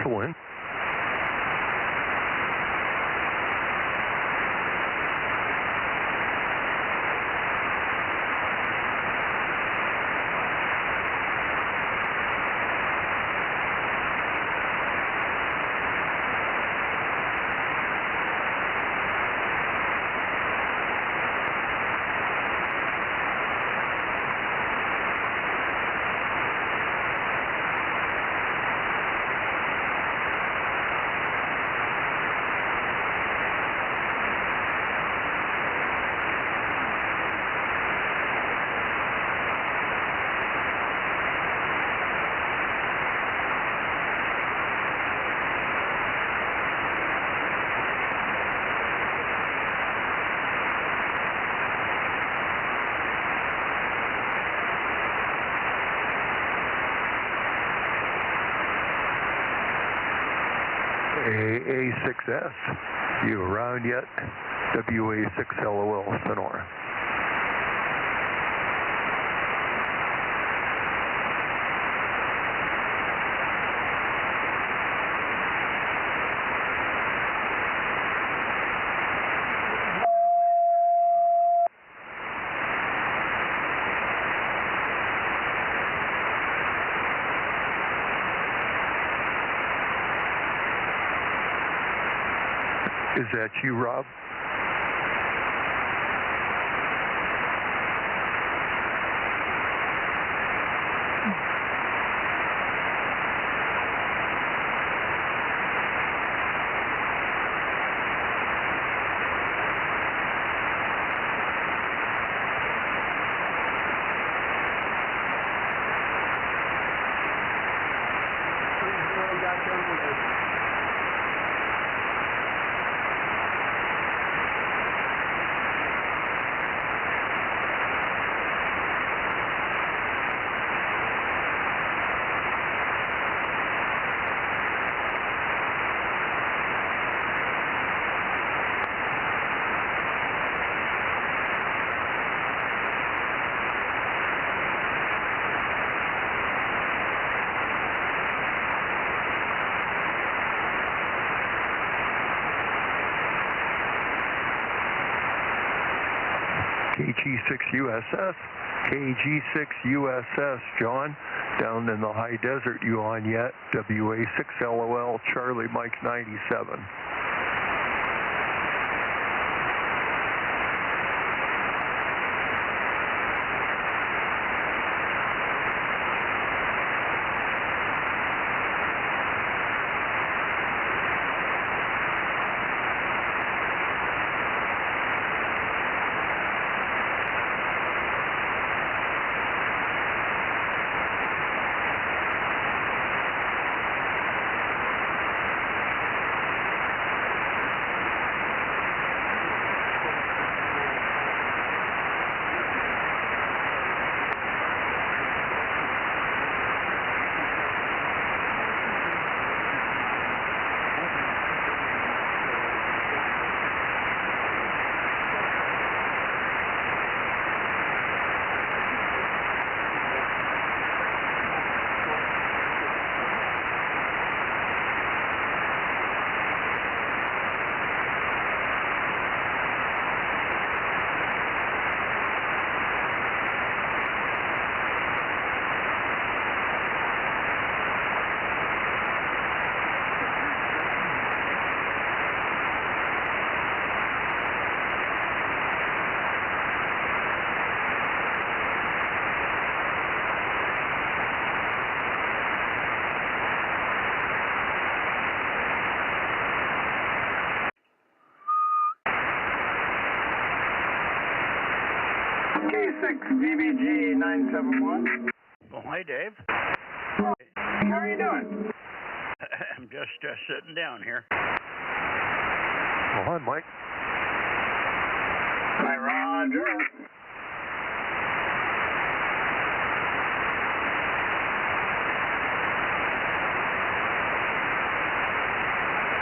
Excellent. AA6S, you around yet? WA6LOL, Sonora. Is that you, Rob? KG6USS, KG6USS, John, down in the high desert, you on yet? WA6LOL, Charlie Mike 97. K6VBG 971. Well, hi, Dave. How are you doing? I'm just sitting down here. Well, hi, Mike. Hi, Roger.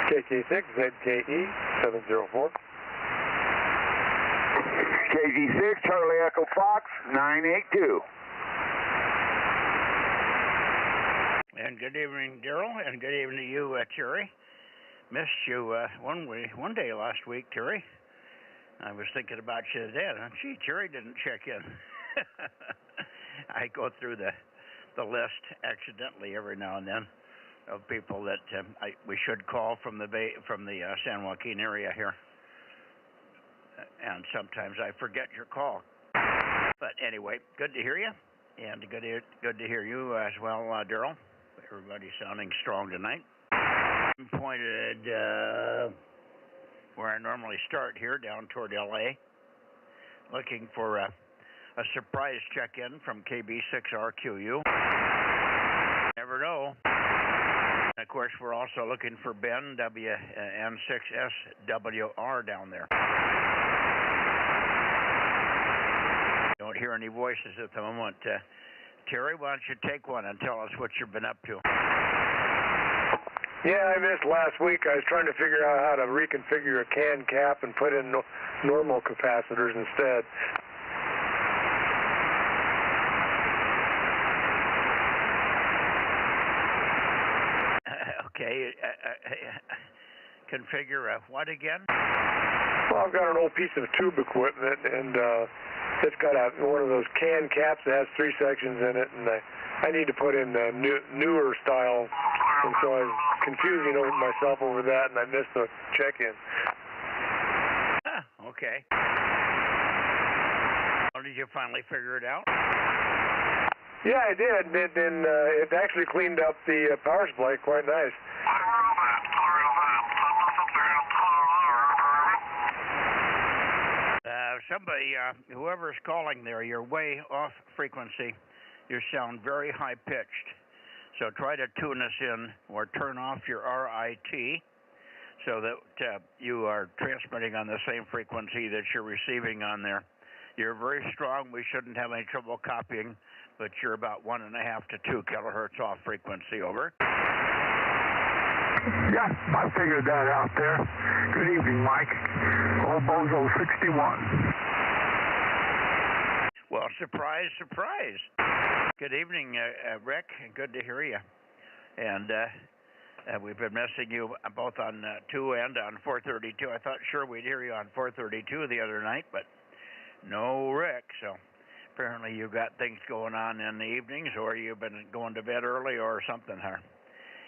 KG6ZKE 704. KG6, Charlie Echo Fox, 982. And good evening, Daryl, and good evening to you, Terry. Missed you one day last week, Terry. I was thinking about you today, and gee, Terry didn't check in. I go through the list accidentally every now and then of people that we should call from the San Joaquin area here, and sometimes I forget your call. But anyway, good to hear you, and good to hear you as well, Daryl. Everybody's sounding strong tonight. I'm pointed where I normally start here, down toward LA, looking for a surprise check-in from KB6RQU. Never know. And of course, we're also looking for Ben WN6SWR down there. Don't hear any voices at the moment. Terry, why don't you take one and tell us what you've been up to? Yeah, I missed last week. I was trying to figure out how to reconfigure a can cap and put in normal capacitors instead. Okay. Configure what again? Well, I've got an old piece of tube equipment, and it's got one of those can caps that has 3 sections in it, and I need to put in newer style, and so I was confusing myself over that, and I missed the check-in. Okay. Well, did you finally figure it out? Yeah, I did, and it actually cleaned up the power supply quite nice. Somebody, whoever's calling there, you're way off frequency. You sound very high-pitched. So try to tune us in or turn off your RIT so that you are transmitting on the same frequency that you're receiving on there. You're very strong. We shouldn't have any trouble copying, but you're about 1.5 to 2 kilohertz off frequency. Over. Yeah, I figured that out there. Good evening, Mike. Old Bozo 61. Well, surprise, surprise. Good evening, Rick. Good to hear you. And we've been missing you both on 2 and on 432. I thought sure we'd hear you on 432 the other night, but no Rick. So apparently you got things going on in the evenings, or you've been going to bed early or something, huh?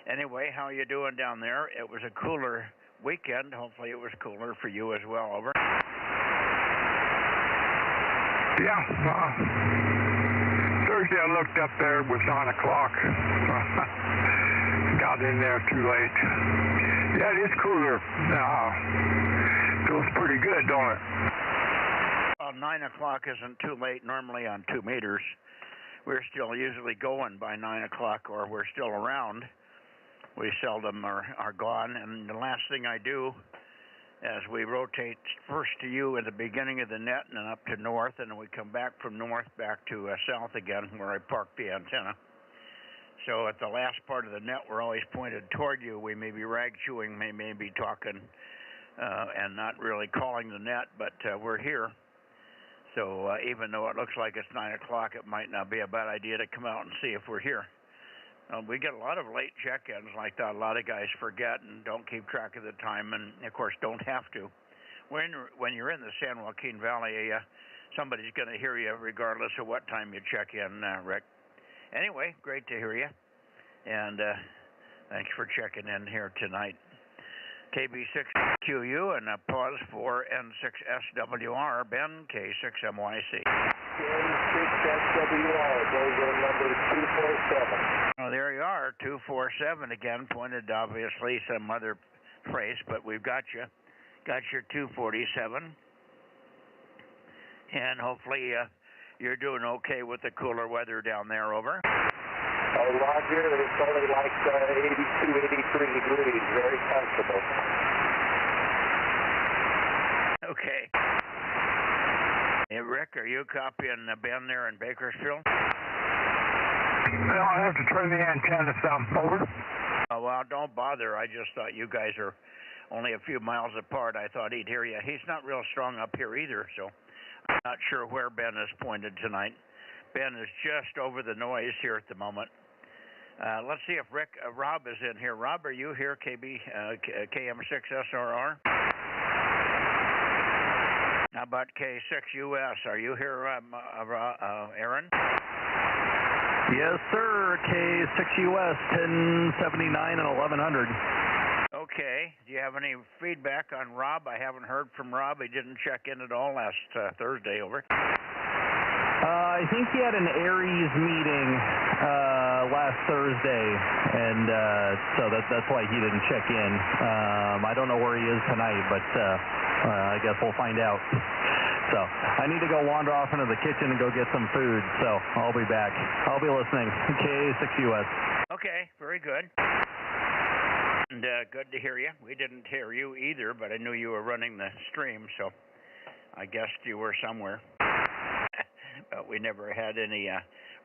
Anyway, how you doing down there? It was a cooler weekend. Hopefully it was cooler for you as well. Over. Yeah, Thursday I looked up there, it was 9 o'clock. Got in there too late. Yeah, it is cooler. Feels pretty good, don't it? Well, 9 o'clock isn't too late normally on 2 meters. We're still usually going by 9 o'clock, or we're still around. We seldom are gone, and the last thing I do as we rotate first to you at the beginning of the net and then up to north, and then we come back from north back to south again where I parked the antenna. So at the last part of the net, we're always pointed toward you. We may be rag chewing, may be talking and not really calling the net, but we're here. So even though it looks like it's 9 o'clock, it might not be a bad idea to come out and see if we're here. We get a lot of late check-ins like that. A lot of guys forget and don't keep track of the time, and of course don't have to. When you're in the San Joaquin Valley, somebody's going to hear you regardless of what time you check in, Rick. Anyway, great to hear you, and thanks for checking in here tonight. KB6QU and a pause for N6SWR, Ben K6MYC. K6SWR, Bozo number 247. Oh, there you are, 247 again, pointed obviously some other place, but we've got you. Got your 247. And hopefully you're doing okay with the cooler weather down there, over. Roger, it's only like 82, 83 degrees, very comfortable. Okay. Hey, Rick, are you copying Ben there in Bakersfield? Well, I have to turn the antenna some. Over. Oh, well, don't bother. I just thought you guys are only a few miles apart. I thought he'd hear you. He's not real strong up here either, so I'm not sure where Ben is pointed tonight. Ben is just over the noise here at the moment. Let's see if Rob is in here. Rob, are you here, KM6SRR? How about K6US? Are you here, Aaron? Yes, sir. K6US 1079 and 1100. Okay. Do you have any feedback on Rob? I haven't heard from Rob. He didn't check in at all last Thursday. Over. I think he had an Aries meeting last Thursday, and so that's why he didn't check in. I don't know where he is tonight, but I guess we'll find out. So I need to go wander off into the kitchen and go get some food, so I'll be back. I'll be listening. K6US. Okay, very good. And good to hear you. We didn't hear you either, but I knew you were running the stream, so I guessed you were somewhere. But we never had any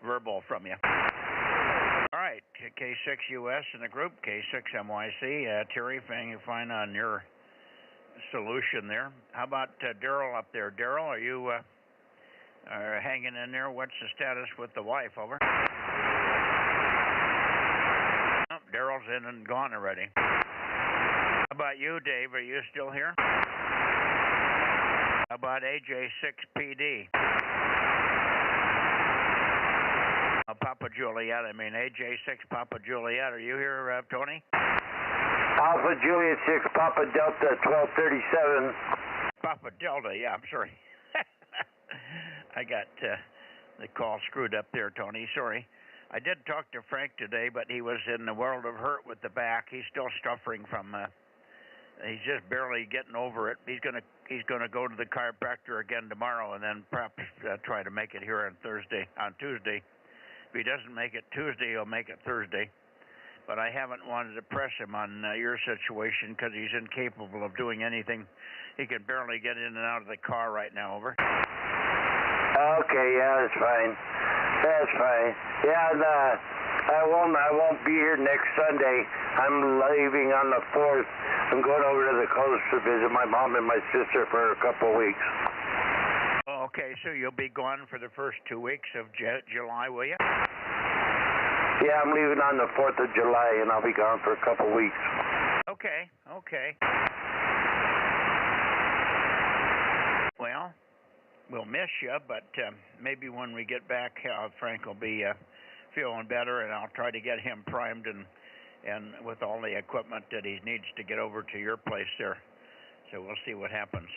verbal from you. All right, K6US in the group, K6MYC. Terry, anything you find on your solution there? How about Daryl up there? Daryl, are you hanging in there? What's the status with the wife? Over. Oh, Daryl's in and gone already. How about you, Dave? Are you still here? How about AJ6PD? Papa Juliet, I mean AJ6 Papa Juliet. Are you here, Tony? Alpha Juliet 6 Papa Delta 1237. Papa Delta, yeah, I'm sorry. I got the call screwed up there, Tony. Sorry. I did talk to Frank today, but he was in the world of hurt with the back. He's still suffering from. He's just barely getting over it. He's gonna go to the chiropractor again tomorrow, and then perhaps try to make it here on Tuesday. If he doesn't make it Tuesday, he'll make it Thursday. But I haven't wanted to press him on your situation because he's incapable of doing anything. He can barely get in and out of the car right now. Over. Okay, yeah, that's fine. That's fine. Yeah, and, I won't be here next Sunday. I'm leaving on the 4th. I'm going over to the coast to visit my mom and my sister for a couple of weeks. Okay, so you'll be gone for the first 2 weeks of July, will you? Yeah, I'm leaving on the 4th of July, and I'll be gone for a couple of weeks. Okay. Well, we'll miss you, but maybe when we get back, Frank will be feeling better, and I'll try to get him primed and with all the equipment that he needs to get over to your place there. So we'll see what happens.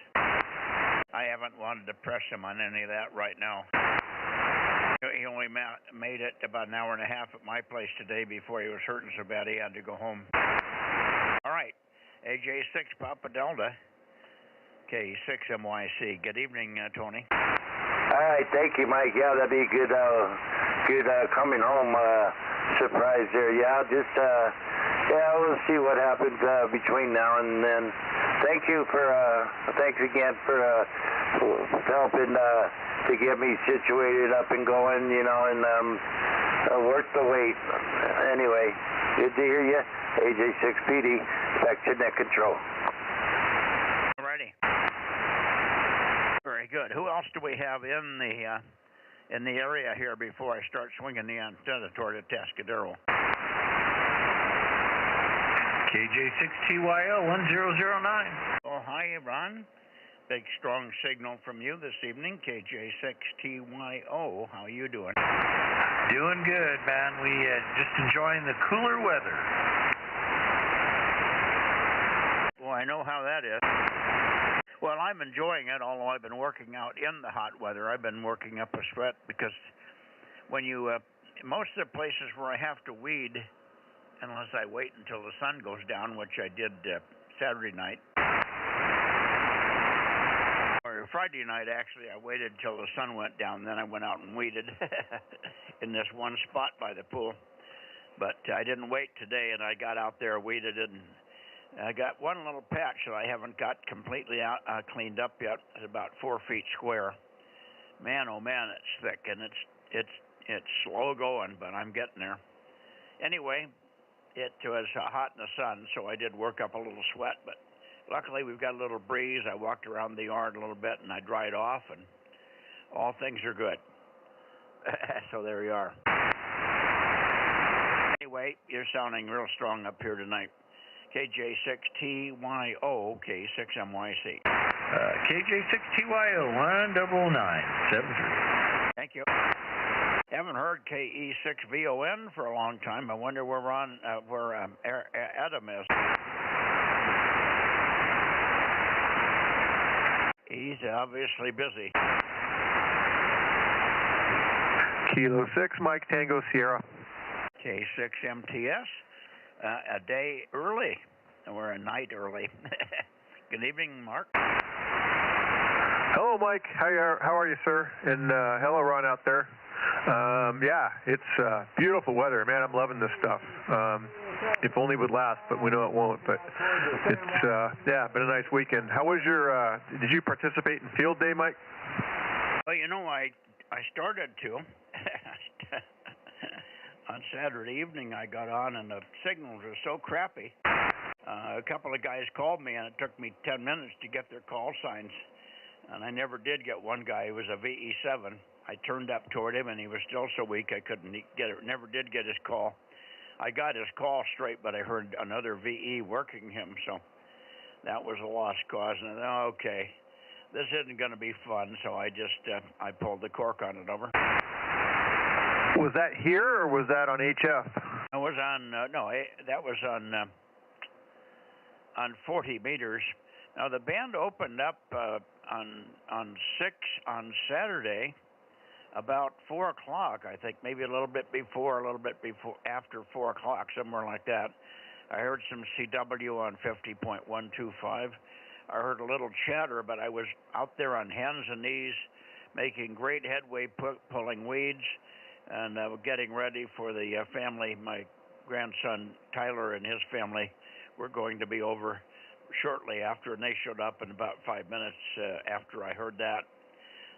I haven't wanted to press him on any of that right now. He only made it about an hour and a half at my place today before he was hurting so bad he had to go home. All right, AJ6 Papa Delta, K6MYC. Good evening, Tony. All right, thank you, Mike. Yeah, that'd be a good coming home surprise there. Yeah, just we'll see what happens between now and then. Thanks again for helping to get me situated up and going, and worth the wait. Anyway, good to hear you. AJ6PD, back to net control. Alrighty. Very good. Who else do we have in the area here before I start swinging the antenna toward the Tascadero? KJ6TYO 1009. Oh, hi, Ron. Big, strong signal from you this evening, KJ6TYO. How are you doing? Doing good, man. We just enjoying the cooler weather. Well, I know how that is. Well, I'm enjoying it, although I've been working out in the hot weather. I've been working up a sweat because when you, most of the places where I have to weed, unless I wait until the sun goes down, which I did Saturday night, or Friday night, actually, I waited until the sun went down, then I went out and weeded in this one spot by the pool. But I didn't wait today, and I got out there, weeded it, and I got one little patch that I haven't got completely cleaned up yet. It's about 4 feet square. Man, oh man, it's thick, and it's slow going, but I'm getting there. Anyway, it was hot in the sun, so I did work up a little sweat, but luckily we've got a little breeze. I walked around the yard a little bit, and I dried off, and all things are good. So there you are. Anyway, anyway, you're sounding real strong up here tonight. KJ6TYO, K6MYC. KJ6TYO, 19973. Thank you. Haven't heard KE6VON for a long time. I wonder where Adam is. He's obviously busy. Kilo 6, Mike Tango Sierra. K6MTS, a day early, or a night early. Good evening, Mark. Hello, Mike. How are you, sir? And hello, Ron, out there. Yeah, it's beautiful weather, man. I'm loving this stuff. If only it would last, but we know it won't. But it's been a nice weekend. How was your? Did you participate in field day, Mike? Well, you know, I started to. On Saturday evening, I got on, and the signals were so crappy. A couple of guys called me, and it took me 10 minutes to get their call signs. And I never did get one guy who was a VE7. I turned up toward him, and he was still so weak I couldn't get it. Never did get his call. I got his call straight, but I heard another VE working him, so that was a lost cause. And I thought, okay, this isn't going to be fun, so I just I pulled the cork on it over. Was that here, or was that on HF? It was on that was on 40 meters. Now the band opened up on 6 on Saturday, about 4 o'clock, I think, maybe a little bit after 4 o'clock, somewhere like that. I heard some CW on 50.125. I heard a little chatter, but I was out there on hands and knees, making great headway, pulling weeds, and getting ready for the family. My grandson Tyler and his family were going to be over shortly after, and they showed up in about 5 minutes after I heard that.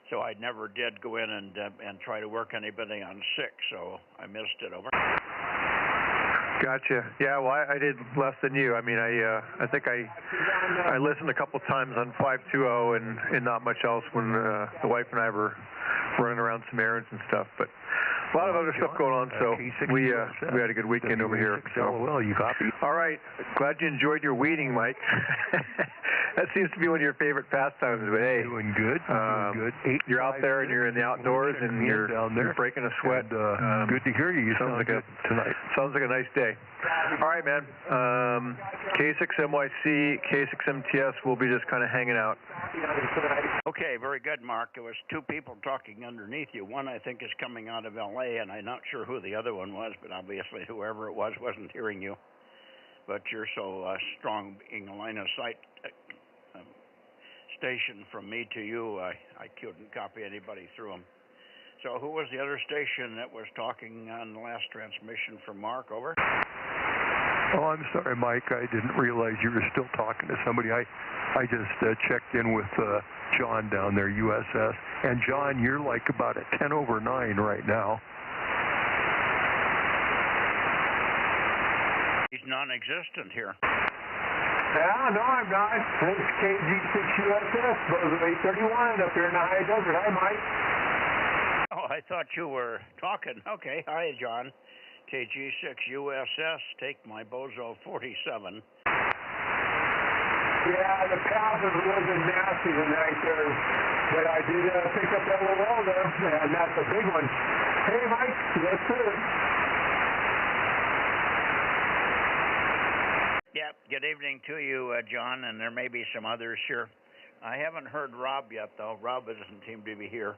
So I never did go in and try to work anybody on 6, so I missed it over. Gotcha. Yeah, well, I did less than you. I mean, I think I listened a couple times on 520 and not much else when the wife and I were running around some errands and stuff. But a lot of other stuff going on, so we had a good weekend over here. So. Well, you copy? All right. Glad you enjoyed your weeding, Mike. That seems to be one of your favorite pastimes. But hey, doing good. Doing good. You're out there and you're in the outdoors and you're breaking a sweat. And, good to hear you. You sound good tonight. Sounds like a nice day. All right, man. K6MYC, K6MTS. We'll be just kind of hanging out. Okay, very good, Mark. There was 2 people talking underneath you. One, I think, is coming out of L.A., and I'm not sure who the other one was, but obviously whoever it was wasn't hearing you. But you're so strong in a line of sight station from me to you, I couldn't copy anybody through them. So who was the other station that was talking on the last transmission from Mark? Over? Oh, I'm sorry, Mike. I didn't realize you were still talking to somebody. I just checked in with John down there, USS. And John, you're like about at 10 over 9 right now. He's non-existent here. Yeah, no, I'm not. It's KG6USS, Bozo 831 up here in the high desert. Hi, Mike. Oh, I thought you were talking. Okay, hi, John. KG6USS, take my Bozo 47. Yeah, the path was a little bit nasty tonight there, but I did pick up that LOL there, and that's a big one. Hey, Mike, yes, sir. Yeah, good evening to you, John, and there may be some others here. I haven't heard Rob yet, though. Rob doesn't seem to be here,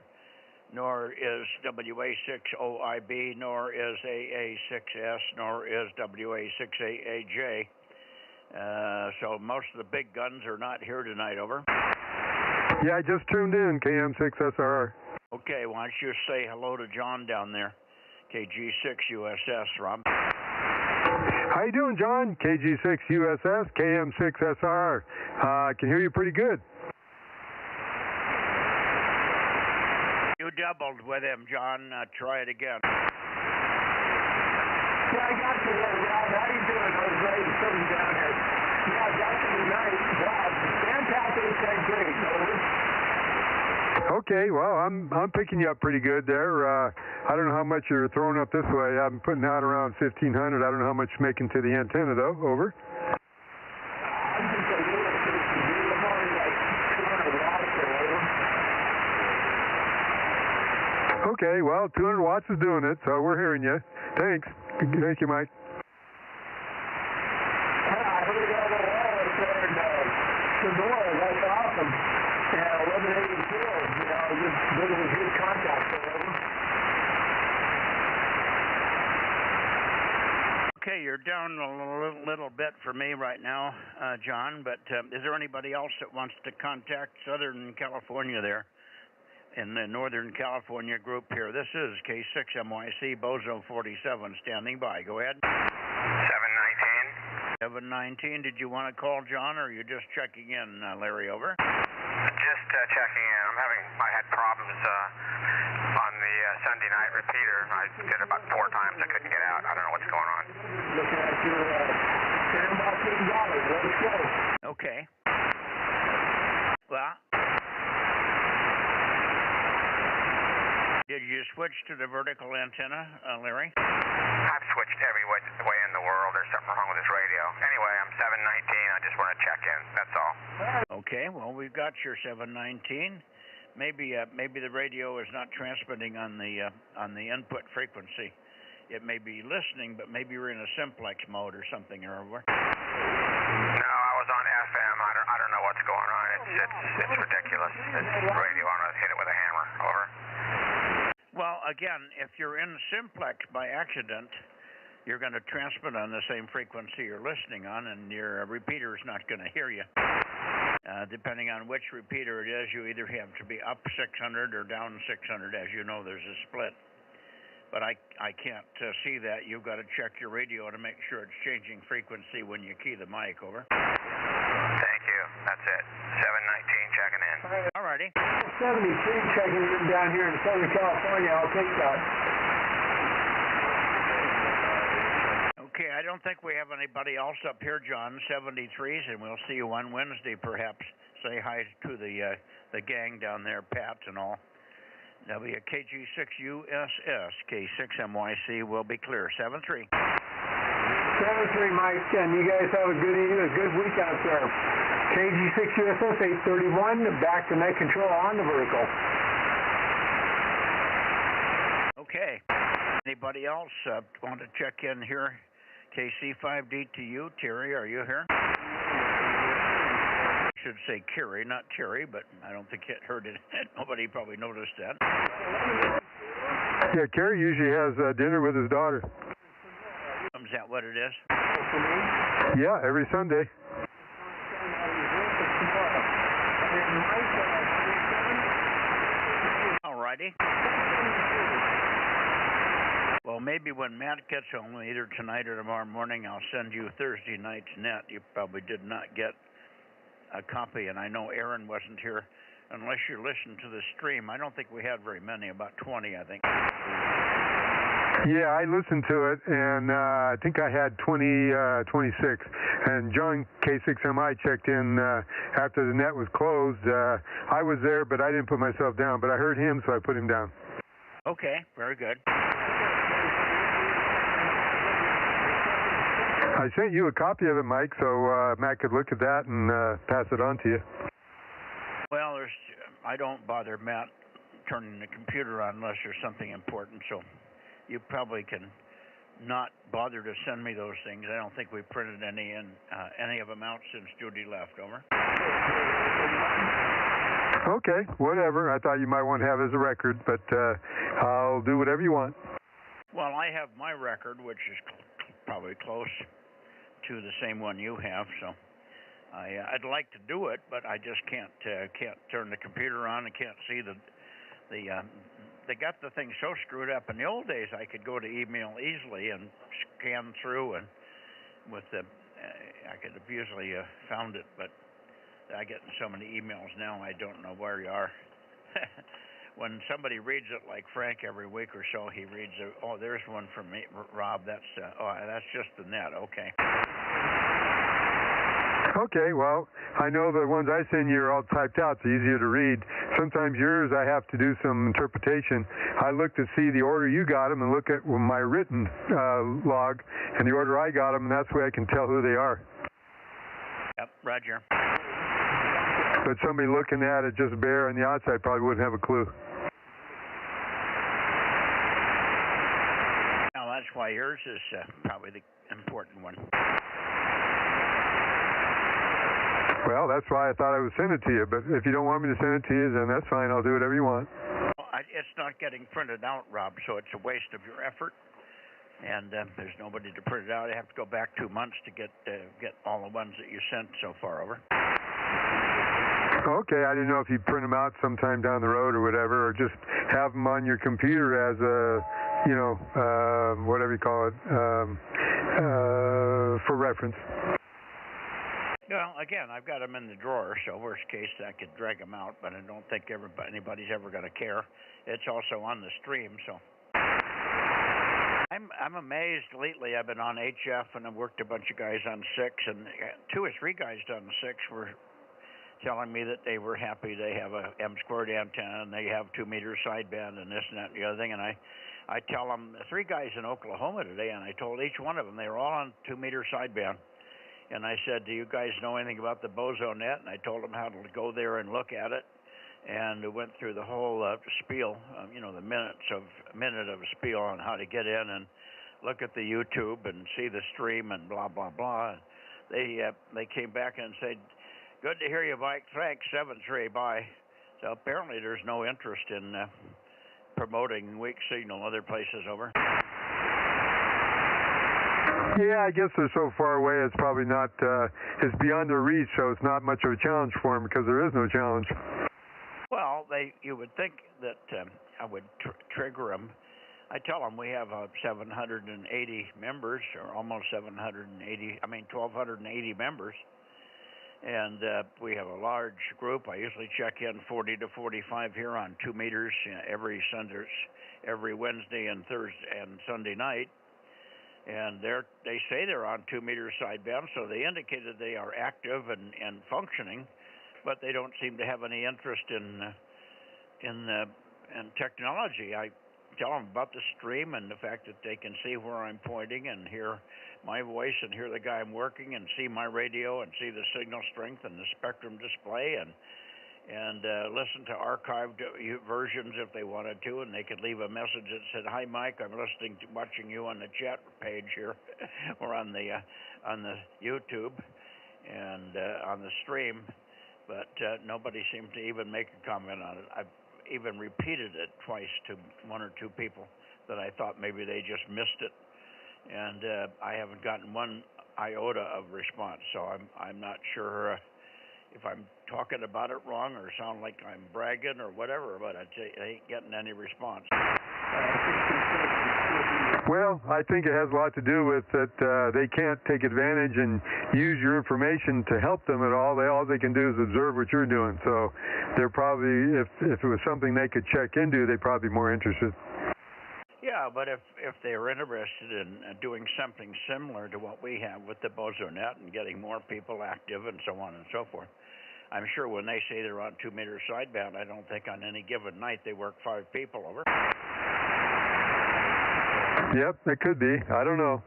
nor is WA6OIB, nor is AA6S, nor is WA6AAJ. So most of the big guns are not here tonight, over. Yeah, I just tuned in, KM6SRR. Okay, why don't you say hello to John down there, KG6USS, Rob. How you doing, John? KG6USS, KM6SR. I can hear you pretty good. You doubled with him, John. Try it again. Yeah, I got you there, Rob. How you doing? I was ready to put you down here. Yeah, I got you tonight. Rob, fantastic. Great. Over. Okay, well, I'm picking you up pretty good there. I don't know how much you're throwing up this way. I'm putting out around 1,500. I don't know how much you're making to the antenna, though. Over. Okay, well, 200 watts is doing it, so we're hearing you. Thanks. Thank you, Mike. I heard it all the wall up there in Sonora. That's awesome. Yeah, 1184. Just good with good contact. Okay, you're down a little bit for me right now, John, but is there anybody else that wants to contact Southern California there? In the Northern California group here. This is K6MYC Bozo 47 standing by. Go ahead. 719. 719. Did you want to call John, or are you just checking in, Larry? Over. Just checking in. I had problems on the Sunday night repeater. I did about 4 times. I couldn't get out. I don't know what's going on. Looking at your $10 let's go. Okay. Well, did you switch to the vertical antenna, Larry? I've switched every way in the world. There's something wrong with this radio. Anyway, I'm 719. I just want to check in. That's all. Okay. Well, we've got your 719. Maybe the radio is not transmitting on the input frequency. It may be listening, but maybe you're in a simplex mode or something, or over. No, I was on FM. I don't know what's going on. It's ridiculous. This radio, I'm gonna hit it with a hammer. Over. Well, again, if you're in simplex by accident, you're going to transmit on the same frequency you're listening on, and your repeater is not going to hear you. Depending on which repeater it is, you either have to be up 600 or down 600. As you know, there's a split. But I can't see that. You've got to check your radio to make sure it's changing frequency when you key the mic. Over. Thank you. That's it. 719 checking in. All righty. 73 checking in down here in Southern California. I'll take that. Okay, I don't think we have anybody else up here, John. 73s, and we'll see you on Wednesday, perhaps. Say hi to the gang down there, Pat and all. WKG6USS, K6MYC will be clear. 73. 73, Mike, and you guys have a good week out there. KG6USS 831, back to net control on the vertical. Okay. Anybody else want to check in here? KC5DTU, Terry, are you here? I should say Kerry, not Terry, but I don't think it heard it. Nobody probably noticed that. Yeah, Kerry usually has dinner with his daughter. Is that what it is? Yeah, every Sunday. All righty. Well, maybe when Matt gets home, either tonight or tomorrow morning, I'll send you Thursday night's net. You probably did not get a copy, and I know Aaron wasn't here. Unless you listened to the stream, I don't think we had very many, about 20, I think. Yeah, I listened to it, and I think I had 26. And John K6MI checked in after the net was closed. I was there, but I didn't put myself down. But I heard him, so I put him down. Okay, very good. I sent you a copy of it, Mike, so Matt could look at that and pass it on to you. Well, I don't bother Matt turning the computer on unless there's something important, so you probably can not bother to send me those things. I don't think we printed any of them out since Judy left. Over. Okay, whatever. I thought you might want to have it as a record, but I'll do whatever you want. Well, I have my record, which is probably close to the same one you have, so I'd like to do it, but I just can't turn the computer on. I can't see they got the thing so screwed up. In the old days, I could go to email easily and scan through, and with I could have usually found it, but I get so many emails now, I don't know where you are. When somebody reads it, like Frank, every week or so, he reads, oh, there's one from me, Rob. That's just the net. Okay. Okay, well, I know the ones I send you are all typed out, so easier to read. Sometimes yours I have to do some interpretation. I look to see the order you got them and look at my written log and the order I got them, and that's the way I can tell who they are. Yep, roger. But somebody looking at it just bare on the outside probably wouldn't have a clue. Now, that's why yours is probably the important one. Well, that's why I thought I would send it to you, but if you don't want me to send it to you, then that's fine. I'll do whatever you want. Well, it's not getting printed out, Rob, so it's a waste of your effort. And there's nobody to print it out. I have to go back 2 months to get all the ones that you sent so far over. Okay, I didn't know if you'd print them out sometime down the road or whatever, or just have them on your computer as a, whatever you call it, for reference. Well, again, I've got them in the drawer, so worst case I could drag them out, but I don't think anybody's ever going to care. It's also on the stream, so. I'm amazed lately. I've been on HF and I've worked a bunch of guys on 6, and 2 or 3 guys on 6 were telling me that they were happy they have a M-squared antenna and they have 2 meter sideband and this and that and the other thing, and I tell them, 3 guys in Oklahoma today, and I told each one of them they were all on 2 meter sideband. And I said, do you guys know anything about the Bozo Net? And I told them how to go there and look at it. And we went through the whole spiel, the minute of spiel on how to get in and look at the YouTube and see the stream and blah, blah, blah. And they came back and said, good to hear you, Mike. Thanks, 7-3, bye. So apparently there's no interest in promoting weak signal other places over. Yeah, I guess they're so far away it's probably not, it's beyond their reach, so it's not much of a challenge for them because there is no challenge. Well, you would think that I would trigger them. I tell them we have 780 members, or almost 1,280 members, and we have a large group. I usually check in 40 to 45 here on 2 meters every Wednesday and Thursday and Sunday night. And they say they're on 2 meter sideband, so they indicated they are active and functioning, but they don't seem to have any interest in technology. I tell them about the stream and the fact that they can see where I'm pointing and hear my voice and hear the guy I'm working and see my radio and see the signal strength and the spectrum display and listen to archived versions if they wanted to, and they could leave a message that said, "Hi, Mike, I'm watching you on the chat page here, or on the YouTube and on the stream." But nobody seemed to even make a comment on it. I've even repeated it twice to 1 or 2 people that I thought maybe they just missed it, and I haven't gotten 1 iota of response. So I'm not sure if I'm talking about it wrong or sound like I'm bragging or whatever, but I ain't getting any response. Well, I think it has a lot to do with that they can't take advantage and use your information to help them at all. All they can do is observe what you're doing. So they're probably, if it was something they could check into, they'd probably be more interested. Yeah, but if they were interested in doing something similar to what we have with the Bozo Net and getting more people active and so on and so forth, I'm sure when they say they're on 2 meter sideband, I don't think on any given night they work 5 people over. Yep, it could be. I don't know.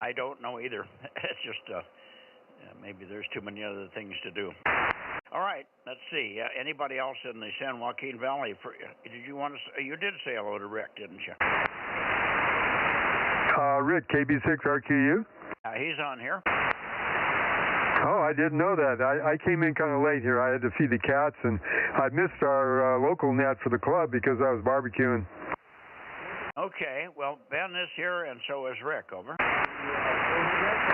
I don't know either. It's just maybe there's too many other things to do. All right, let's see. Anybody else in the San Joaquin Valley? Did you want to? You did say hello to Rick, didn't you? Rick, KB6RQU. He's on here. Oh, I didn't know that. I came in kind of late here. I had to feed the cats, and I missed our local net for the club because I was barbecuing. Okay, well, Ben is here, and so is Rick. Over.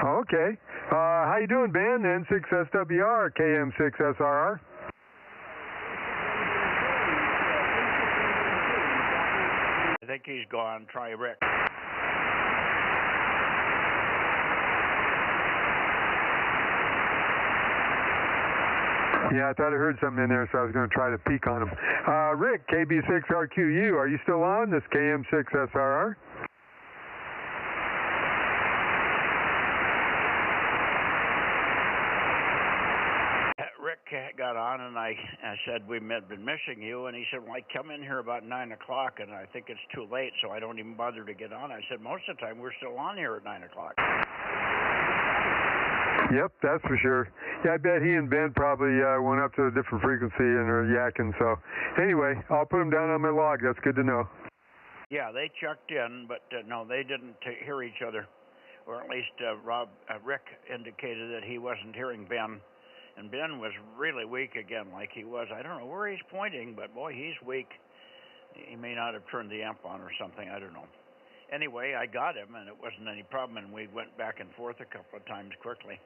Okay. How you doing, Ben? N6SWR, KM6SRR. I think he's gone. Try Rick. Yeah, I thought I heard something in there, so I was going to try to peek on him. Rick, KB6RQU, are you still on? This KM6SRR? got on, and I said we had been missing you, and he said, well, I come in here about 9 o'clock, and I think it's too late, so I don't even bother to get on. I said, most of the time we're still on here at 9 o'clock. Yep, that's for sure. Yeah, I bet he and Ben probably went up to a different frequency and are yakking. So anyway, I'll put them down on my log. That's good to know. Yeah, they checked in, but no, they didn't hear each other. Or at least Rick indicated that he wasn't hearing Ben. And Ben was really weak again, like he was. I don't know where he's pointing, but boy, he's weak. He may not have turned the amp on or something. I don't know. Anyway, I got him, and it wasn't any problem, and we went back and forth a couple of times quickly.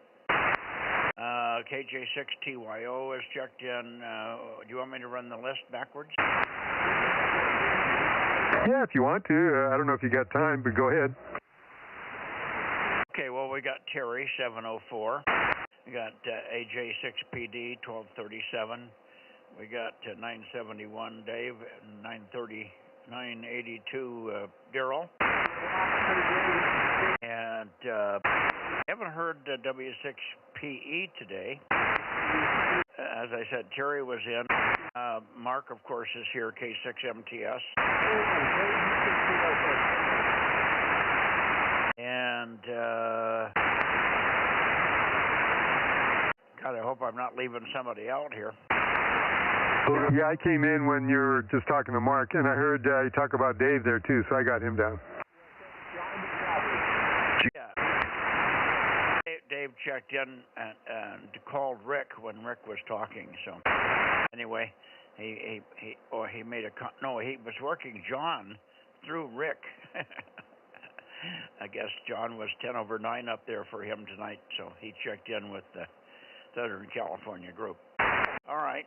KJ6TYO is checked in. Do you want me to run the list backwards? Yeah, if you want to. I don't know if you got time, but go ahead. Okay, well, we got Terry, 704. We got AJ6PD, 1237. We got 971 Dave, 982 Daryl. And haven't heard W6PE today. As I said, Terry was in. Mark, of course, is here, K6MTS. And God, I hope I'm not leaving somebody out here. Yeah, I came in when you were just talking to Mark, and I heard you talk about Dave there too, so I got him down. Yeah. Dave checked in and called Rick when Rick was talking. So anyway, he made a he was working John through Rick. I guess John was 10 over 9 up there for him tonight, so he checked in with the Southern California group. All right.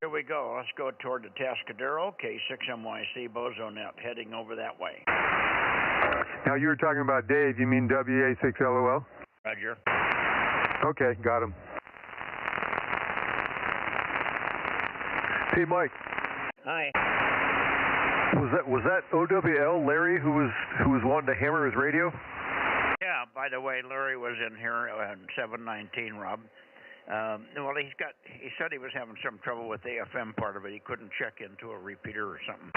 Here we go. Let's go toward the Tascadero, K6MYC, Bozo Net, heading over that way. Now, you were talking about Dave. You mean WA6LOL? Roger. Okay, got him. Hey, Mike. Hi. Was that OWL Larry who was wanting to hammer his radio? Yeah. By the way, Larry was in here on 719, Rob. Well, he said he was having some trouble with the FM part of it. He couldn't check into a repeater or something.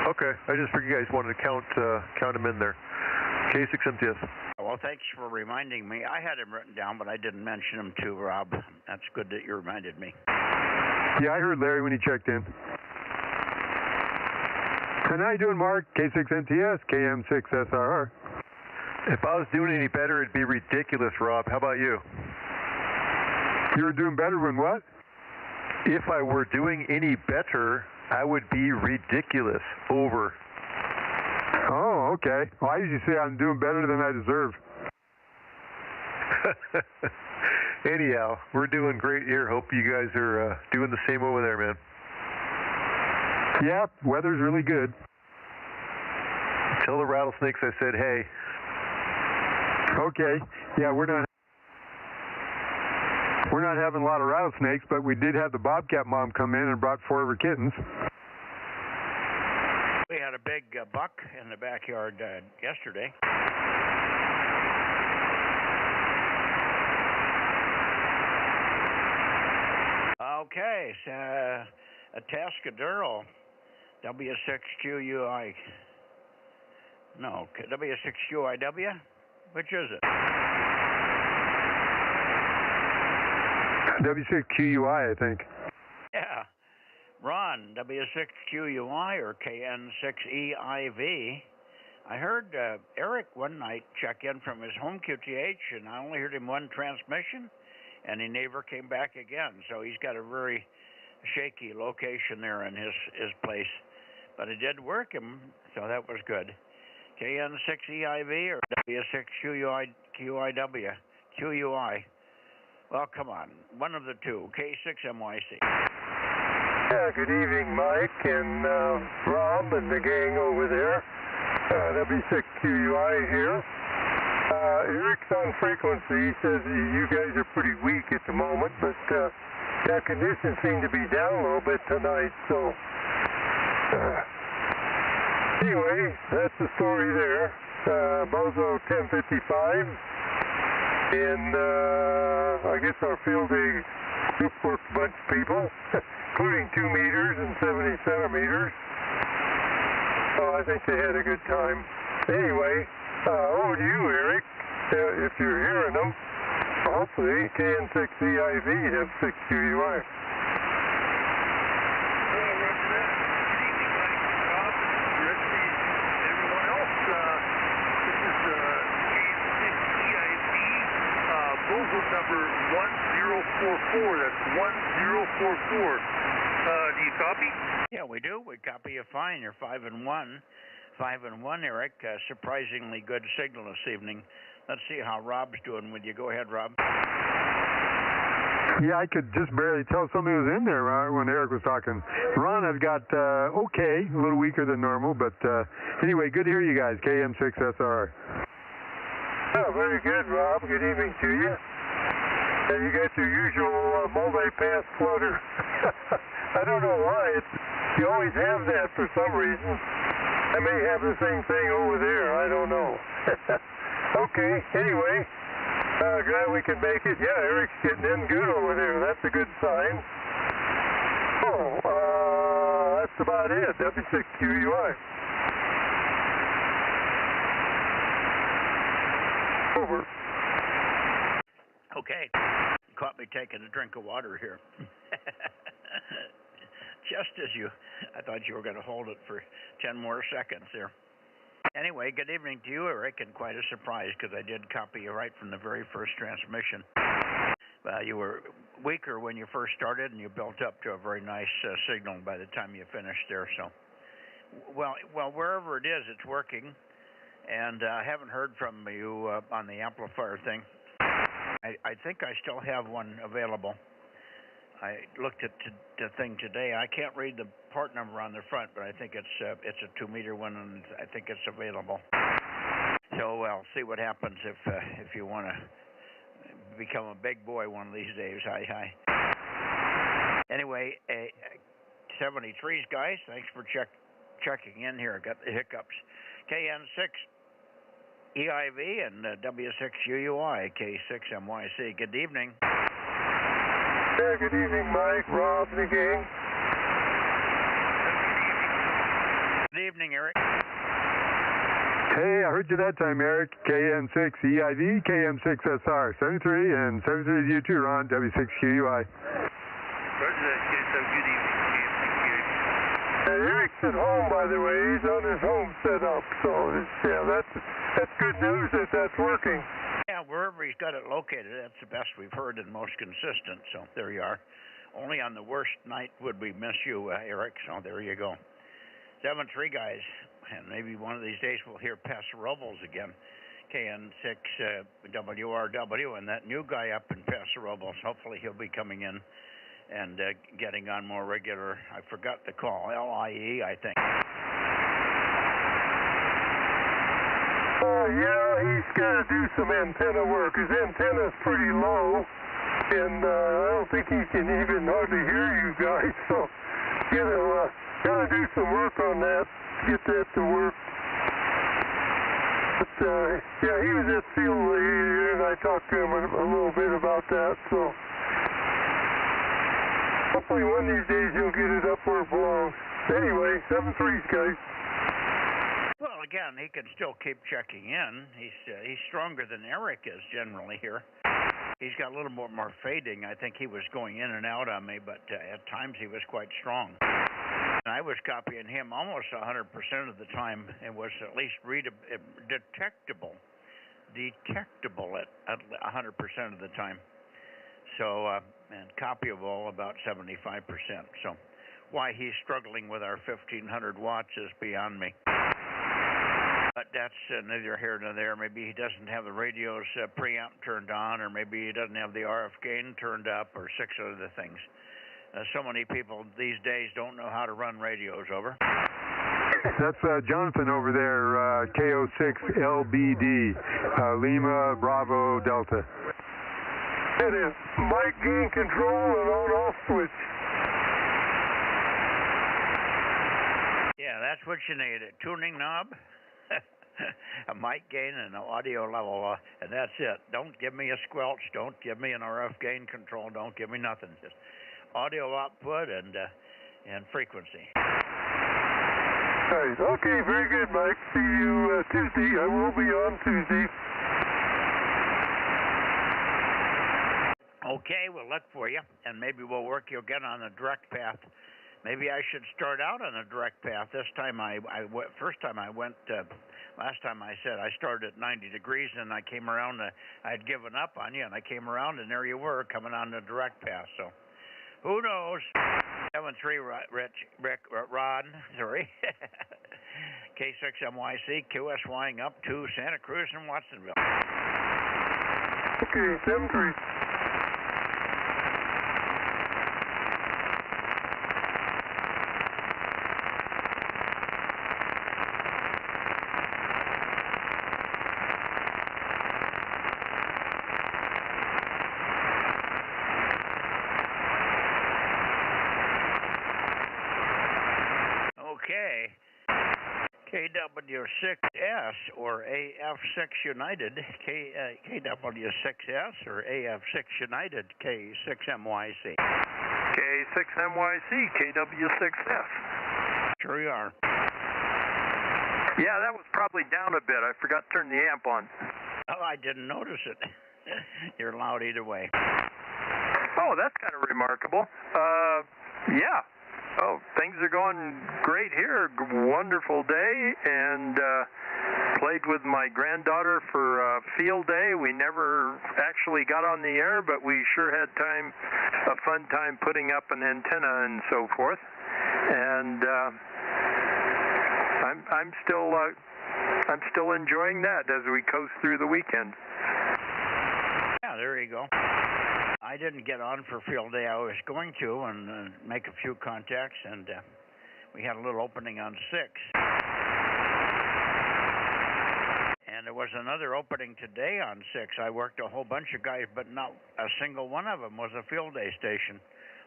Okay, I just figured you guys wanted to count him in there. K6MTS. Well, thanks for reminding me. I had him written down, but I didn't mention him to Rob. That's good that you reminded me. Yeah, I heard Larry when he checked in. And how you doing, Mark? K6MTS, KM6SRR. If I was doing any better, it'd be ridiculous, Rob. How about you? You were doing better when what? If I were doing any better, I would be ridiculous. Over. Oh, okay. Well, I usually say I'm doing better than I deserve. Anyhow, we're doing great here. Hope you guys are doing the same over there, man. Yeah, weather's really good. Tell the rattlesnakes I said hey. Okay. Yeah, we're not having a lot of rattlesnakes, but we did have the bobcat mom come in and brought 4 of her kittens. We had a big buck in the backyard yesterday. Okay, so a Tascadero, W6QUI. No, W6QIW? Which is it? W6QUI, I think. Yeah. Ron, W6QUI or KN6EIV. I heard Eric one night check in from his home QTH, and I only heard him one transmission, and he never came back again. So he's got a very shaky location there in his place. But it did work him, so that was good. KN6EIV or W6QUIW? QUI. Well, come on. One of the two. K6MYC. Yeah, good evening, Mike and Rob and the gang over there. W6QUI here. Eric's on frequency. He says you guys are pretty weak at the moment, but that conditions seem to be down a little bit tonight, so... Anyway, that's the story there. Bozo 1055. And I guess our field day group worked a bunch of people, including 2 meters and 70 centimeters. So I think they had a good time. Anyway, over to you, Eric. If you're hearing them, hopefully KN6EIV have 6 QUI. Bozo number 1044. That's 1044. Do you copy? Yeah, we do. We copy you fine. You're 5 and 1. 5 and 1, Eric. Surprisingly good signal this evening. Let's see how Rob's doing with you. Go ahead, Rob. Yeah, I could just barely tell somebody was in there when Eric was talking. Ron had got okay, a little weaker than normal, but anyway, good to hear you guys. KM6SR. Oh, very good, Rob. Good evening to you. And you got your usual multi-pass floater. I don't know why. You always have that for some reason. I may have the same thing over there. I don't know. Okay, anyway. Glad we could make it. Yeah, Eric's getting in good over there. That's a good sign. Oh, that's about it. W6QUI. Over. Okay. Caught me taking a drink of water here. Just as I thought you were going to hold it for 10 more seconds there. Anyway, good evening to you, Eric, and quite a surprise because I did copy you right from the very first transmission. You were weaker when you first started, and you built up to a very nice signal by the time you finished there. So, well, wherever it is, it's working. And I haven't heard from you on the amplifier thing. I think I still have one available. I looked at the thing today. I can't read the part number on the front, but I think it's a 2-meter one, and I think it's available. So we'll see what happens if you want to become a big boy one of these days. Hi. Anyway, 73s, guys. Thanks for checking in here. Got the hiccups. KN6 EIV and W6UUI K6MYC. Good evening. Yeah, good evening, Mike, Rob, and the gang. Good evening, Eric. Hey, I heard you that time, Eric. KN6 EIV, KM6SR, 73, and 73 to you too, Ron, W6QUI. Roger that, kid. So good evening, Eric's at home, by the way. He's on his home setup, so yeah, that's good news that that's working. Yeah, wherever he's got it located, that's the best we've heard and most consistent. So there you are. Only on the worst night would we miss you, Eric. So there you go. 7-3 guys, and maybe one of these days we'll hear Paso Robles again. KN6 WRW, and that new guy up in Paso Robles. Hopefully he'll be coming in and getting on more regular. I forgot the call. LIE, I think. Yeah, he's got to do some antenna work. His antenna's pretty low, and I don't think he can even hardly hear you guys. So, got to do some work on that, get that to work. But, yeah, he was at field here, and I talked to him a little bit about that, so hopefully one of these days he'll get it up where it belongs. Anyway, 7-3s, guys. Well, again, he can still keep checking in. He's stronger than Eric is generally here. He's got a little more fading. I think he was going in and out on me, but at times he was quite strong. And I was copying him almost 100% of the time, and was at least detectable at 100% of the time. So, and copyable about 75%. So, why he's struggling with our 1500 watts is beyond me. But that's neither here nor there. Maybe he doesn't have the radio's preamp turned on, or maybe he doesn't have the RF gain turned up, or 6 other things. So many people these days don't know how to run radios. Over. That's Jonathan over there, KO6LBD, Lima Bravo Delta. It is mic gain control and on-off switch. Yeah, that's what you need, a tuning knob. a mic gain and an audio level, and that's it. Don't give me a squelch. Don't give me an RF gain control. Don't give me nothing. Just audio output and frequency. Right. Okay, very good, Mike. See you Tuesday. I will be on Tuesday. Okay, we'll look for you, and maybe we'll work you again on a direct path. Maybe I should start out on a direct path. This time first time I went, last time I said I started at 90 degrees, and I came around, I'd given up on you, and I came around, and there you were, coming on the direct path. So, who knows? 7-3, Rod, sorry. K6MYC, QSYing up to Santa Cruz and Watsonville. Okay, 7-3. Okay. KW6S or AF6 United, KW6S or AF6 United, K6MYC. K6MYC, KW6S. Sure you are. Yeah, that was probably down a bit. I forgot to turn the amp on. Oh, I didn't notice it. You're loud either way. Oh, that's kind of remarkable. Yeah. Oh, things are going great here. Wonderful day, and played with my granddaughter for field day. We never actually got on the air, but we sure had a fun time putting up an antenna and so forth. And I'm still enjoying that as we coast through the weekend. Yeah, there you go. I didn't get on for field day. I was going to and make a few contacts, and we had a little opening on 6. And there was another opening today on 6. I worked a whole bunch of guys, but not a single one of them was a field day station.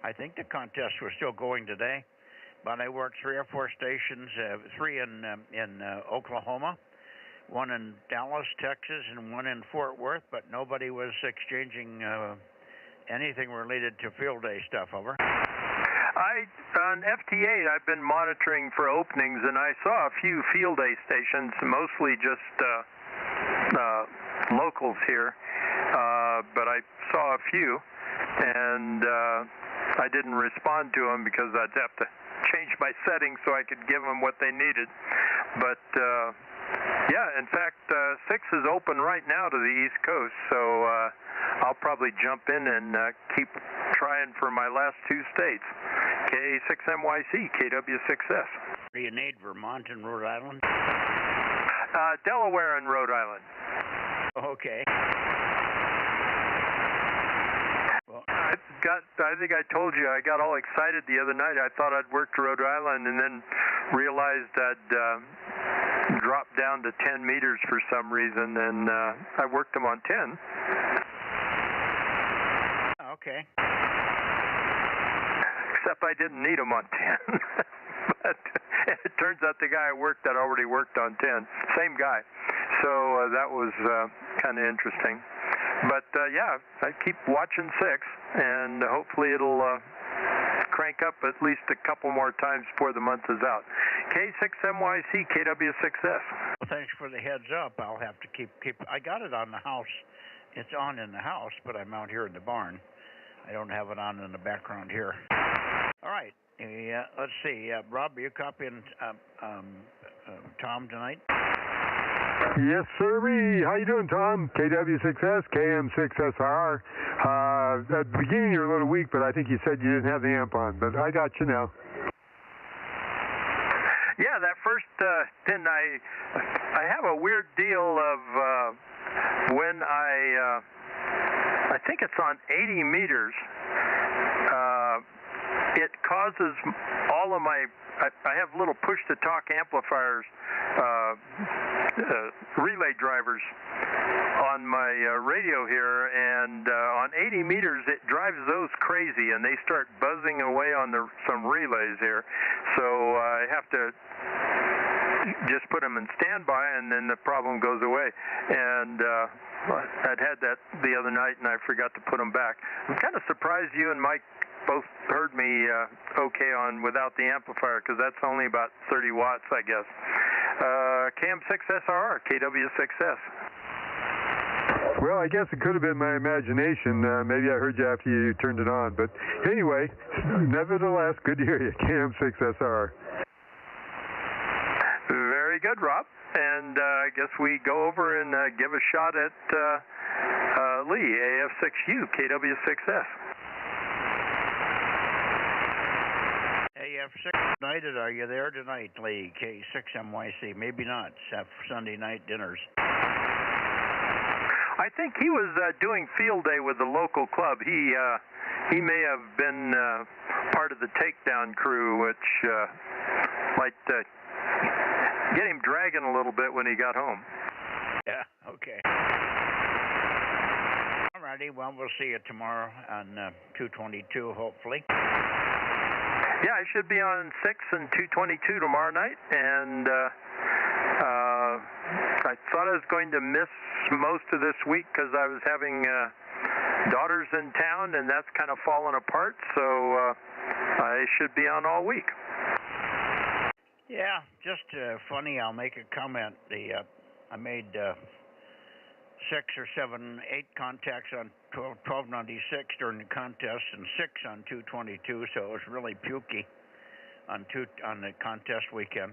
I think the contest was still going today, but I worked 3 or 4 stations, 3 in Oklahoma, 1 in Dallas, Texas, and 1 in Fort Worth, but nobody was exchanging anything related to field day stuff. Over. On FT8, I've been monitoring for openings, and I saw a few field day stations, mostly just locals here, but I saw a few, and I didn't respond to them because I'd have to change my settings so I could give them what they needed. But yeah, in fact, 6 is open right now to the East Coast, so I'll probably jump in and keep trying for my last 2 states. K6MYC, KW6S. What do you need, Vermont and Rhode Island? Delaware and Rhode Island. Okay. Well, I think I told you I got all excited the other night. I thought I'd worked Rhode Island and then realized I'd dropped down to 10 meters for some reason, and I worked them on 10. Okay. Except I didn't need them on 10. But it turns out the guy I worked that already worked on 10. Same guy. So that was kind of interesting. But yeah, I keep watching 6, and hopefully it'll crank up at least a couple more times before the month is out. K6MYC, KW6S. Well, thanks for the heads up. I'll have to keep. I got it on the house. It's on in the house, but I'm out here in the barn. I don't have it on in the background here. All right. Let's see. Rob, are you copying Tom tonight? Yes, sir. How you doing, Tom? KW6S, KM6SR. At the beginning you were a little weak, but I think you said you didn't have the amp on, but I got you now. Yeah, that first then I have a weird deal of when I think it's on 80 meters, it causes all of my, I have little push-to-talk amplifiers, relay drivers on my radio here, and on 80 meters it drives those crazy, and they start buzzing away on some relays here. So I have to just put them in standby, and then the problem goes away. And I'd had that the other night, and I forgot to put them back. I'm kind of surprised you and Mike both heard me okay on without the amplifier, because that's only about 30 watts, I guess. KM6SR, KW6S. Well, I guess it could have been my imagination. Maybe I heard you after you turned it on. But anyway, nevertheless, good to hear you, KM6SR. Very good, Rob. And I guess we go over and give a shot at Lee, AF6U, KW6S. AF6 United, are you there tonight, Lee? K6MYC. Maybe not. Sunday night dinners. I think he was doing field day with the local club. He may have been part of the takedown crew, which might get him dragging a little bit when he got home. Yeah, okay. Alrighty, well, we'll see you tomorrow on 222, hopefully. Yeah, I should be on 6 and 222 tomorrow night, and I thought I was going to miss most of this week because I was having daughters in town, and that's kind of fallen apart, so I should be on all week. Yeah, just funny, I'll make a comment. I made 6 or 7, 8 contacts on 1296 during the contest and 6 on 222, so it was really pukey on the contest weekend.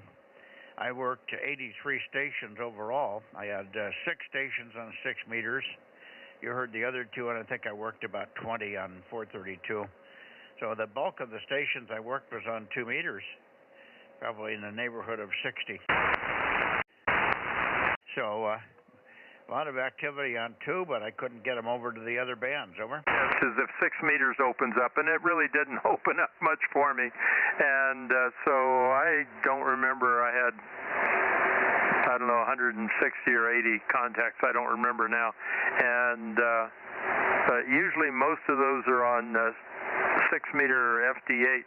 I worked 83 stations overall. I had 6 stations on 6 meters. You heard the other 2, and I think I worked about 20 on 432. So the bulk of the stations I worked was on 2 meters, probably in the neighborhood of 60. So a lot of activity on 2, but I couldn't get them over to the other bands. Over. It's as if 6 meters opens up, and it really didn't open up much for me. And so I don't remember. I had, I don't know, 160 or 80 contacts. I don't remember now. And usually most of those are on 6-meter FD8.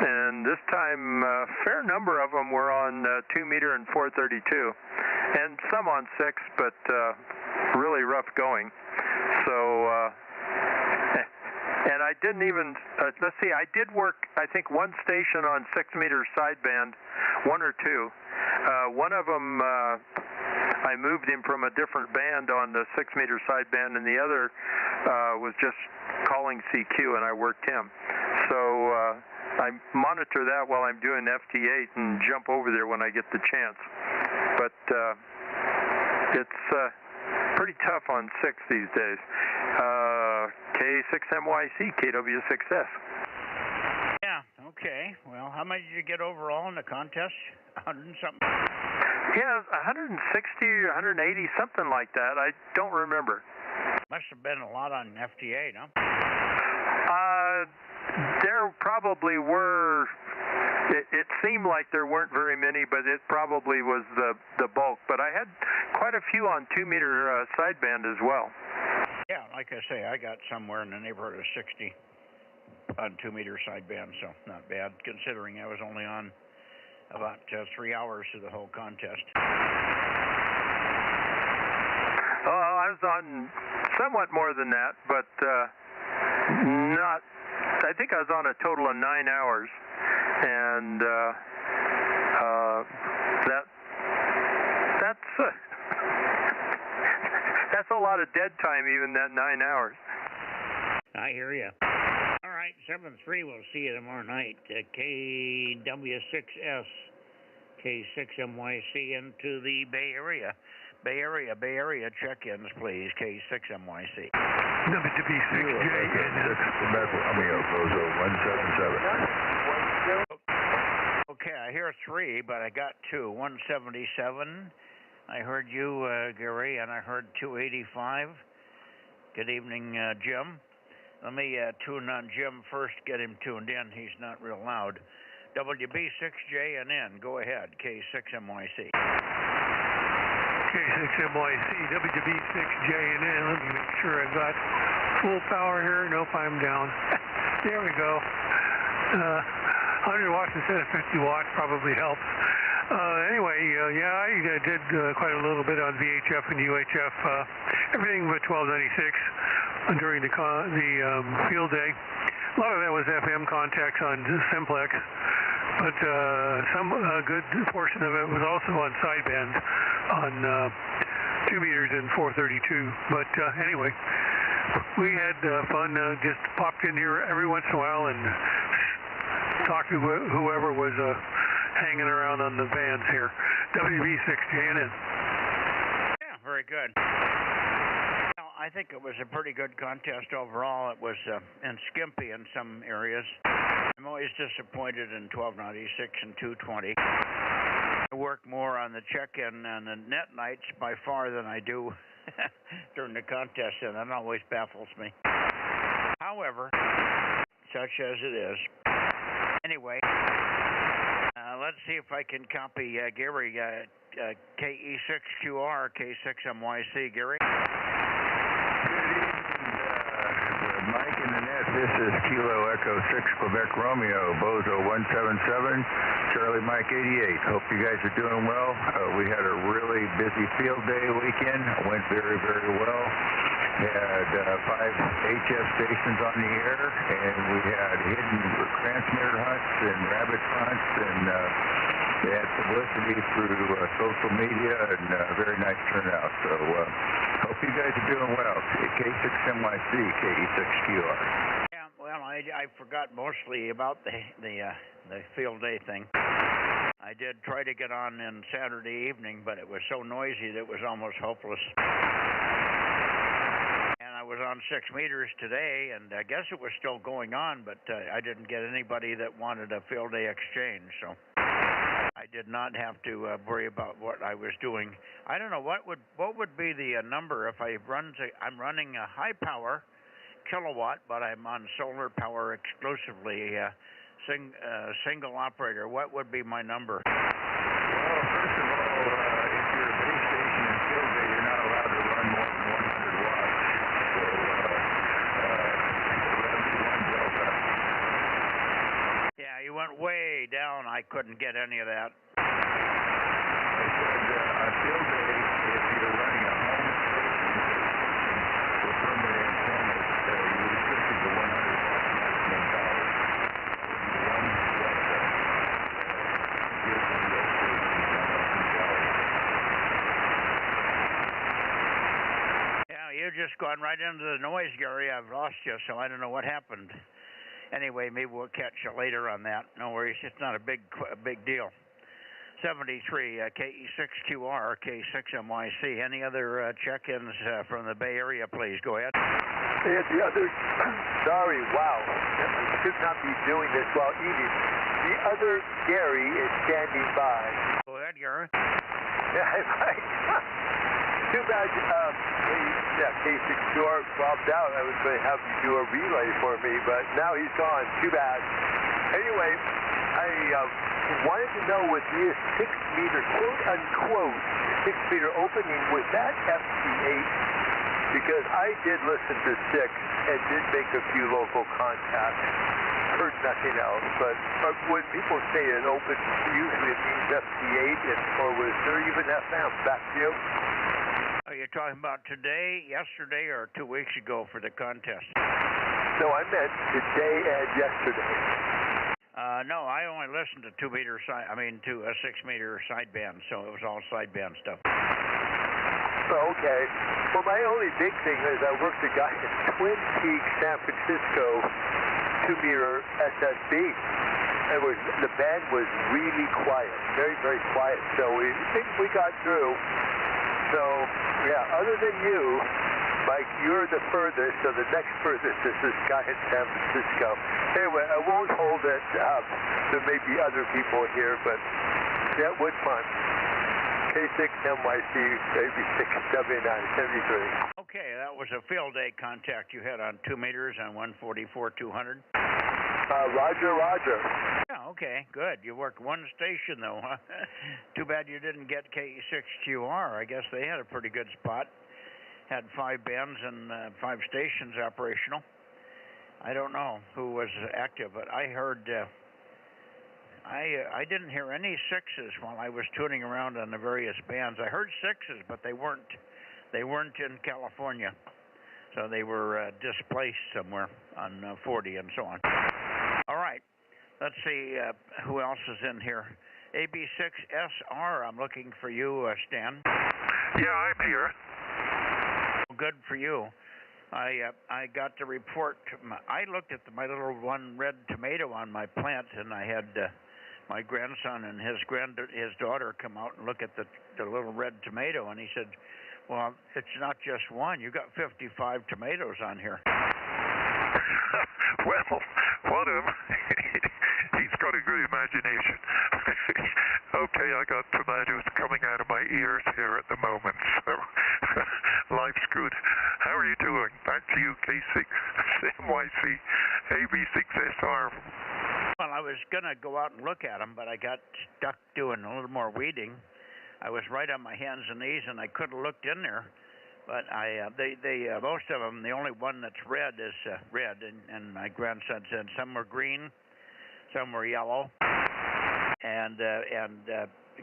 And this time, a fair number of them were on 2-meter and 432. And some on 6, but really rough going. So, and I didn't even, let's see, I did work, I think, 1 station on 6-meter sideband, 1 or 2. One of them, I moved him from a different band on the 6-meter sideband, and the other was just calling CQ, and I worked him. So I monitor that while I'm doing FT8 and jump over there when I get the chance. But it's pretty tough on 6 these days. K6MYC, KW6S. Yeah, okay. Well, how much did you get overall in the contest? 100 and something? Yeah, 160 or 180, something like that. I don't remember. Must have been a lot on FT8, huh? There probably were. It seemed like there weren't very many, but it probably was the bulk. But I had quite a few on 2-meter sideband as well. Yeah, like I say, I got somewhere in the neighborhood of 60 on 2-meter sideband, so not bad, considering I was only on about 3 hours of the whole contest. I was on somewhat more than that, but not. I think I was on a total of 9 hours, and that's a lot of dead time, even that 9 hours. I hear you. All right, 7-3, we'll see you tomorrow night. KW6S, K6MYC into the Bay Area. Bay Area check-ins, please. K6MYC. WB6JN. Bozo 177. Okay, I hear 3, but I got 2. 177. I heard you, Gary, and I heard 285. Good evening, Jim. Let me tune on Jim first, get him tuned in. He's not real loud. WB6JNN, go ahead. K6MYC. K6MYC, WB6JNN. Let me make sure I've got full power here. Nope, I'm down. There we go. 100 watts instead of 50 watts probably helps. Anyway, yeah, I did quite a little bit on VHF and UHF, everything but 1296 during the field day. A lot of that was FM contacts on simplex, but some good portion of it was also on sideband on 2 meters and 432. But anyway, we had fun. Just popped in here every once in a while and talked to whoever was hanging around on the bands here. WB6JNN. Yeah, very good. Well, I think it was a pretty good contest overall. It was skimpy in some areas. I'm always disappointed in 1296 and 220. I work more on the check-in and the net nights by far than I do during the contest, and that always baffles me. However, such as it is. Anyway, let's see if I can copy Gary, KE6QR, K6MYC. Gary? Mike in the net, this is Kilo Echo 6 Quebec Romeo, Bozo 177, Charlie Mike 88. Hope you guys are doing well. We had a really busy field day weekend. Went very, very well. Had 5 HF stations on the air, and we had hidden transmitter hunts and rabbit hunts, and they had publicity through social media, and very nice turnout. So hope you guys are doing well. K6MYC, KE6QR. Yeah, well, I forgot mostly about the field day thing. I did try to get on in Saturday evening, but it was so noisy that it was almost hopeless. I was on 6 meters today, and I guess it was still going on, but I didn't get anybody that wanted a field day exchange, so I did not have to worry about what I was doing. I don't know what would be the number if I'm running a high power kilowatt, but I'm on solar power exclusively, single operator. What would be my number? Well, first of all, if you're a base station in field day, you're not allowed to run more than 100 watts. Yeah, you went way down. I couldn't get any of that. I said on field day, if you're running a home station with permanent antennas, you're restricted to 100 watts maximum power. One delta gives you the old stations on the valley. Yeah, you've just gone right into the noise, Gary. I've lost you, so I don't know what happened. Anyway, maybe we'll catch you later on that. No worries, it's not a big deal. 73, KE6QR, K6MYC. Any other check-ins from the Bay Area, please? Go ahead. Yeah, the other, sorry, wow. I should not be doing this while eating. The other Gary is standing by. Go ahead, Gary. Yeah, right. Too bad K6QR dropped out. I was going to have you do a relay for me, but now he's gone. Too bad. Anyway, I wanted to know with this 6 meter, quote unquote, 6 meter opening, was that FT8? Because I did listen to 6 and did make a few local contacts. Heard nothing else, but when people say it open, usually it means FT8, or was there even FM? Back to you. Are you talking about today, yesterday, or 2 weeks ago for the contest? No, I meant today and yesterday. No, I only listened to 2 meter to a 6 meter sideband, so it was all sideband stuff. Oh, okay. Well, my only big thing is I worked a guy in Twin Peaks, San Francisco, 2 meter SSB. The band was really quiet, very, very quiet. So we got through. So, yeah, other than you, Mike, you're the furthest, so the next furthest is this guy in San Francisco. Anyway, I won't hold it up. There may be other people here, but yeah, it was fun. K6MYC, maybe 6W973. Okay, that was a field day contact you had on 2 meters and 144-200. Roger. Yeah, okay, good. You worked one station, though, huh? Too bad you didn't get KE6QR. I guess they had a pretty good spot. Had 5 bands and 5 stations operational. I don't know who was active, but I heard I didn't hear any 6s while I was tuning around on the various bands. I heard 6s, but they weren't in California, so they were displaced somewhere on 40 and so on. All right, let's see who else is in here. AB6SR, I'm looking for you, Stan. Yeah, I'm here. Good for you. I got the report. I looked at my little one red tomato on my plant, and I had my grandson and his daughter come out and look at the little red tomato, and he said, "Well, it's not just one. You got 55 tomatoes on here." Well, one of them, he's got a good imagination. Okay, I got tomatoes coming out of my ears here at the moment, so life's good. How are you doing? Back to you, K6NYC, AB6SR. Well, I was going to go out and look at them, but I got stuck doing a little more weeding. I was right on my hands and knees, and I could have looked in there. But most of them, the only one that's red is red, and my grandson said some were green, some were yellow, and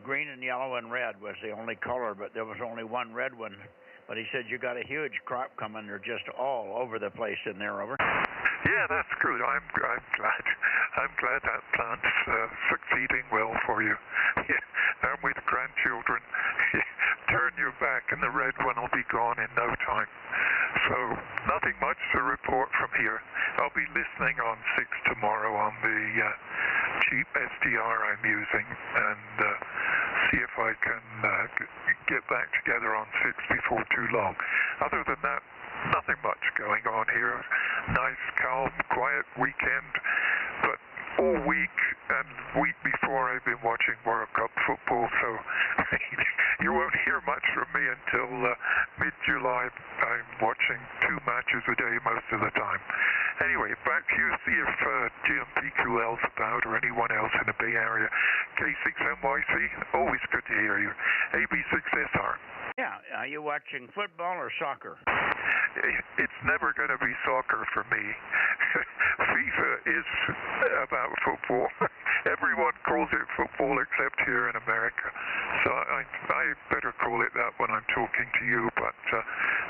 green and yellow and red was the only color, but there was only one red one. But he said, "You got a huge crop coming. They're just all over the place in there." Over. Yeah, that's good. I'm glad that plant's succeeding well for you. And with grandchildren, turn your back and the red one will be gone in no time. So nothing much to report from here. I'll be listening on 6 tomorrow on the cheap SDR I'm using, and see if I can get back together on 6 before too long. Other than that, nothing much going on here. Nice, calm, quiet weekend, but all week and week before I've been watching World Cup football, so you won't hear much from me until mid-July. I'm watching 2 matches a day most of the time. Anyway, back to you. See if GMPQL's about, or anyone else in the Bay Area. K6NYC, always good to hear you. AB6SR. Yeah, are you watching football or soccer? It's never going to be soccer for me. FIFA is about football. Everyone calls it football except here in America. So I better call it that when I'm talking to you, but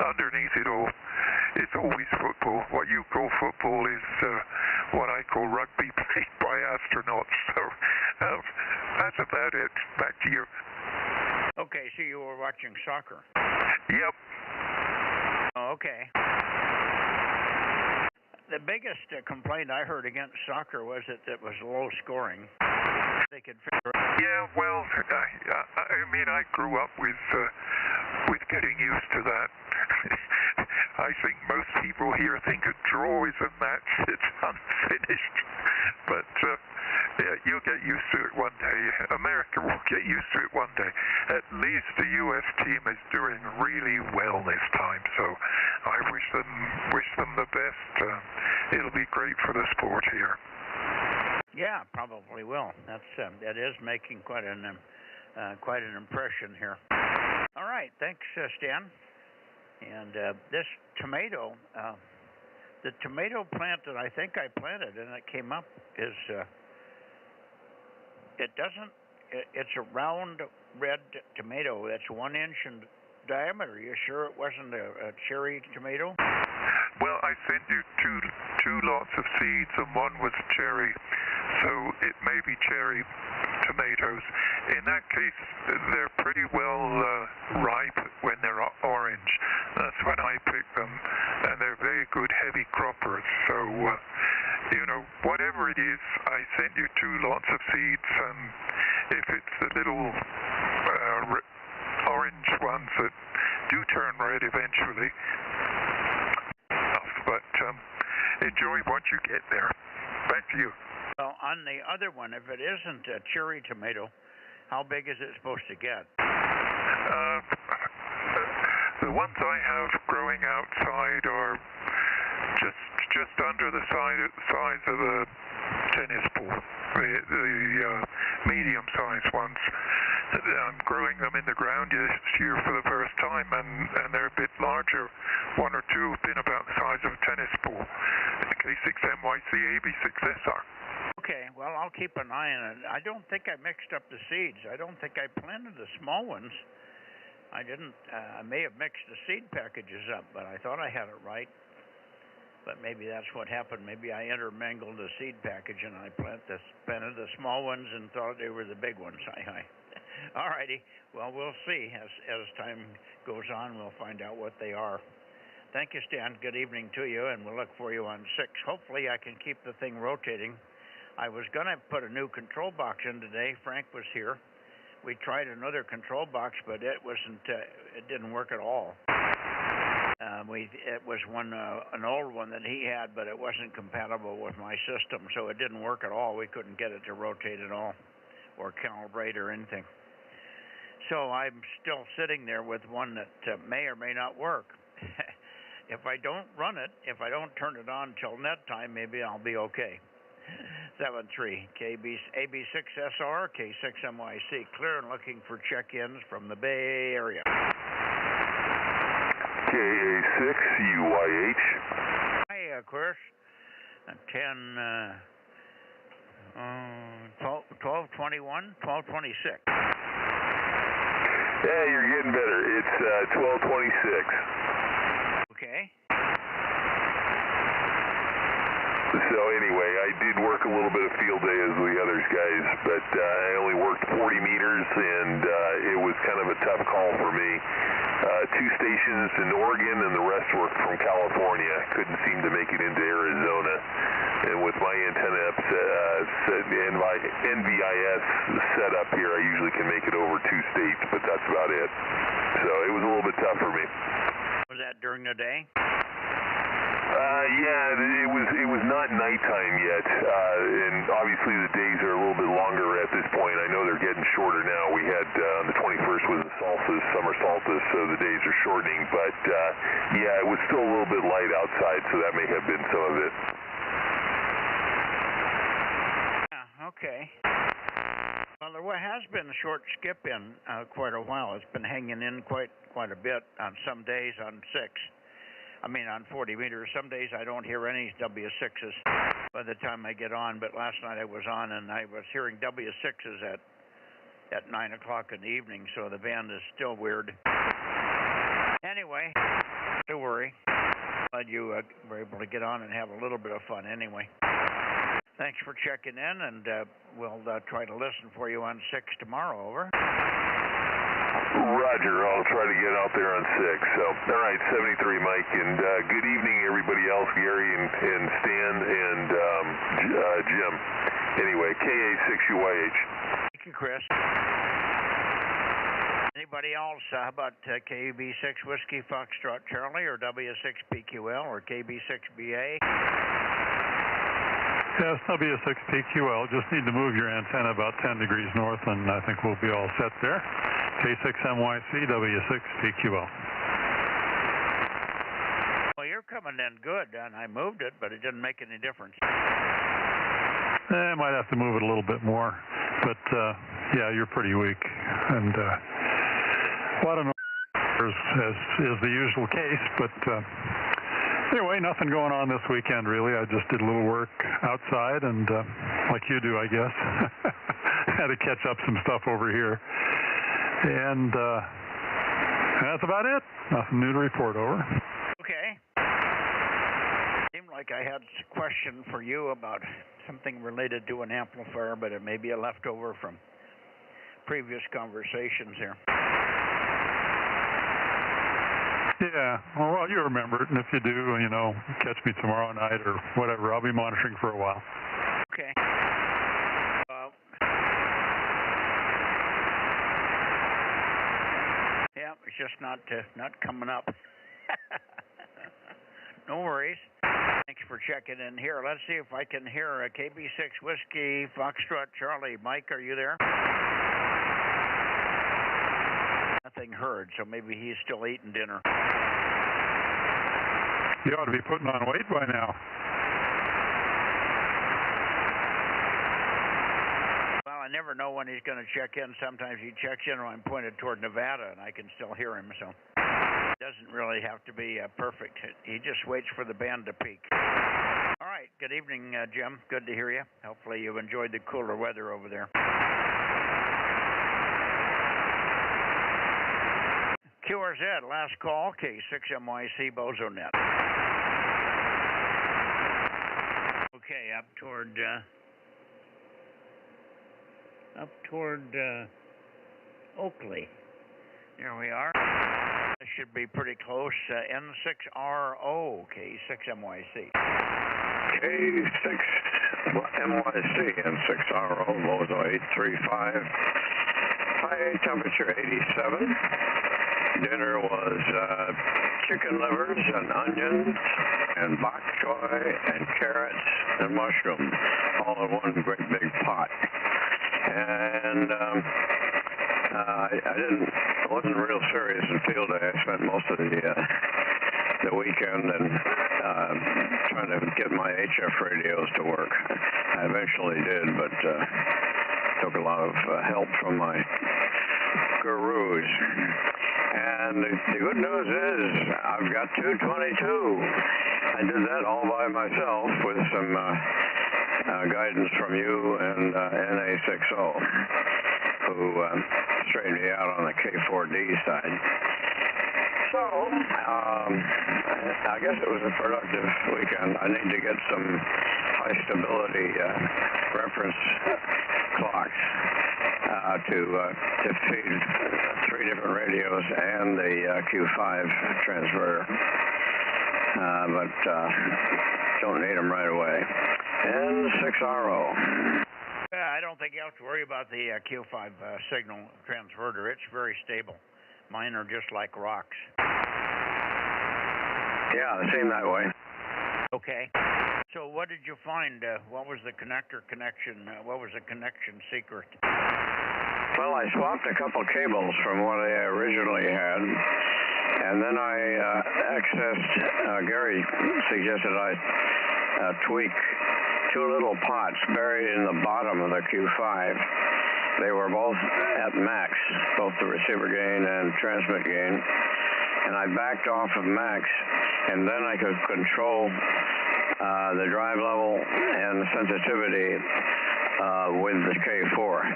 underneath it all, it's always football. What you call football is what I call rugby played by astronauts. So that's about it. Back to you. Okay, so you were watching soccer. Yep. Oh, okay. The biggest complaint I heard against soccer was that it was low scoring. They could figure out. Yeah, well, I mean, I grew up with getting used to that. I think most people here think a draw is a match that's unfinished, but yeah, you'll get used to it one day. America will get used to it one day. At least the U.S. team is doing really well this time, so I wish them the best. It'll be great for the sport here. Yeah, probably will. That is making quite an impression here. All right, thanks, Stan. And this tomato, the tomato plant that I think I planted and it came up is, it's a round red tomato that's 1 inch in diameter. Are you sure it wasn't a cherry tomato? Well, I sent you two lots of seeds, and one was cherry, so it may be cherry tomatoes. In that case, they're pretty well ripe when they're orange. That's when I pick them, and they're very good heavy croppers. So, you know, whatever it is, I sent you 2 lots of seeds, and if it's the little orange ones that do turn red eventually, but enjoy what you get there. Back to you. Well, on the other one, if it isn't a cherry tomato, how big is it supposed to get? The ones I have growing outside are just under the size of a tennis ball. The medium-sized ones. I'm growing them in the ground this year for the first time, and they're a bit larger. 1 or 2 have been about the size of a tennis ball. K6NYC, AB6SR. Okay, well, I'll keep an eye on it. I don't think I mixed up the seeds. I don't think I planted the small ones. I didn't. I may have mixed the seed packages up, but I thought I had it right. But maybe that's what happened. Maybe I intermingled the seed package and I planted the small ones and thought they were the big ones. All righty. Well, we'll see. As time goes on, we'll find out what they are. Thank you, Stan. Good evening to you, and we'll look for you on 6. Hopefully I can keep the thing rotating. I was going to put a new control box in today. Frank was here. We tried another control box, but it didn't work at all. It was an old one that he had, but it wasn't compatible with my system, so it didn't work at all. We couldn't get it to rotate at all or calibrate or anything. So I'm still sitting there with one that may or may not work. If I don't run it, if I don't turn it on till net time, maybe I'll be okay. 73 AB6SR, K6MYC, clear and looking for check-ins from the Bay Area. KA6UYH. Hi, Chris. 1221, 1226. Yeah, you're getting better. It's 1226. Okay. So anyway, I did work a little bit of field day as the others guys, but I only worked 40 meters, and it was kind of a tough call for me. 2 stations in Oregon, and the rest were from California. Couldn't seem to make it into Arizona. And with my antenna NVIS set up here, I usually can make it over 2 states, but that's about it. So it was a little bit tough for me. Was that during the day? Yeah, it was not nighttime yet, and obviously the days are a little bit longer at this point. I know they're getting shorter now. We had on the 21st was the solstice, summer solstice, so the days are shortening. But yeah, it was still a little bit light outside, so that may have been some of it. Yeah, okay. Well, there has been a short skip in quite a while. It's been hanging in quite a bit on some days on 6. I mean, on 40 meters. Some days I don't hear any W6s by the time I get on, but last night I was on and I was hearing W6s at 9 o'clock in the evening, so the band is still weird. Anyway, don't worry. Glad you were able to get on and have a little bit of fun anyway. Thanks for checking in, and we'll try to listen for you on 6 tomorrow. Over. Roger, I'll try to get out there on 6. So, all right, 73, Mike, and good evening, everybody else, Gary and Stan and Jim. Anyway, KA6UYH. Thank you, Chris. Anybody else? How about KB6 Whiskey Foxtrot Charlie, or W6PQL, or KB6BA? Yes, W6PQL. Just need to move your antenna about 10 degrees north, and I think we'll be all set there. K6MYC, W6PQL. Well, you're coming in good, and I moved it, but it didn't make any difference. I might have to move it a little bit more, but yeah, you're pretty weak. And well, I don't know, as is the usual case, but anyway, nothing going on this weekend, really. I just did a little work outside, and like you do, I guess. Had to catch up some stuff over here. And that's about it. Nothing new to report. Over. Okay. Seemed like I had a question for you about something related to an amplifier, but it may be a leftover from previous conversations here. Yeah, well, you remember it, and if you do, catch me tomorrow night or whatever. I'll be monitoring for a while. Okay. Yeah, it's just not coming up. No worries. Thanks for checking in here. Let's see if I can hear a KB6 Whiskey Foxtrot Charlie. Mike, are you there? Nothing heard, so maybe he's still eating dinner. You ought to be putting on weight by now. Well, I never know when he's going to check in. Sometimes he checks in when I'm pointed toward Nevada, and I can still hear him, so it doesn't really have to be perfect. He just waits for the band to peak. All right. right. Good evening, Jim. Good to hear you. Hopefully you enjoyed the cooler weather over there. QRZ, last call, K6MYC, Bozo Net. Okay, up toward Oakley. Here we are. This should be pretty close. N6RO, K6MYC. K6MYC, N6RO, Bozo 835. High temperature 87. Dinner was chicken livers and onions and bok choy and carrots and mushrooms, all in one great big pot. And I wasn't real serious in field day. I spent most of the weekend and trying to get my HF radios to work. I eventually did, but took a lot of help from my gurus. And the good news is I've got 222. I did that all by myself with some guidance from you and NA60, who straightened me out on the K4D side. So, I guess it was a productive weekend. I need to get some high stability reference clocks to feed 3 different radios and the Q5 transverter, but don't need them right away. N6RO. I don't think you have to worry about the Q5 signal transverter. It's very stable. Mine are just like rocks. Yeah, they seem that way. Okay. So what did you find? What was the connector connection? What was the connection secret? Well, I swapped a couple cables from what I originally had, and then I accessed, Gary suggested I tweak 2 little pots buried in the bottom of the Q5. They were both at max, both the receiver gain and transmit gain, and I backed off of max, and then I could control the drive level and the sensitivity with the K4.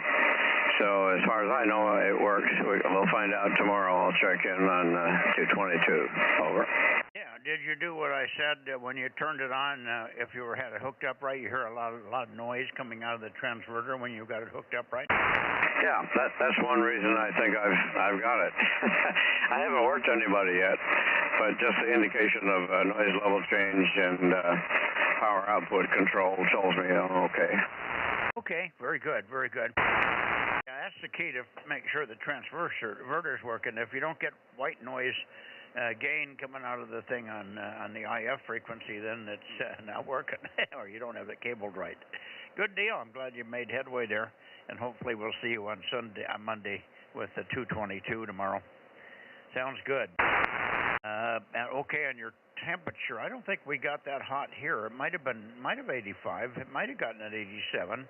So as far as I know, it works. We'll find out tomorrow. I'll check in on 222. Over. Yeah. Did you do what I said when you turned it on? If you had it hooked up right, you hear a lot of noise coming out of the transverter when you got it hooked up right. Yeah, that's one reason I think I've got it. I haven't worked anybody yet, but just the indication of noise level change and power output control tells me I'm okay. Okay, very good, very good. Yeah, that's the key to make sure the transverter's working. If you don't get white noise gain coming out of the thing on the IF frequency, then it's not working, or you don't have it cabled right. Good deal. I'm glad you made headway there, and hopefully we'll see you on Monday with the 222 tomorrow. Sounds good. Okay, on your temperature, I don't think we got that hot here. It might have 85. It might have gotten at 87.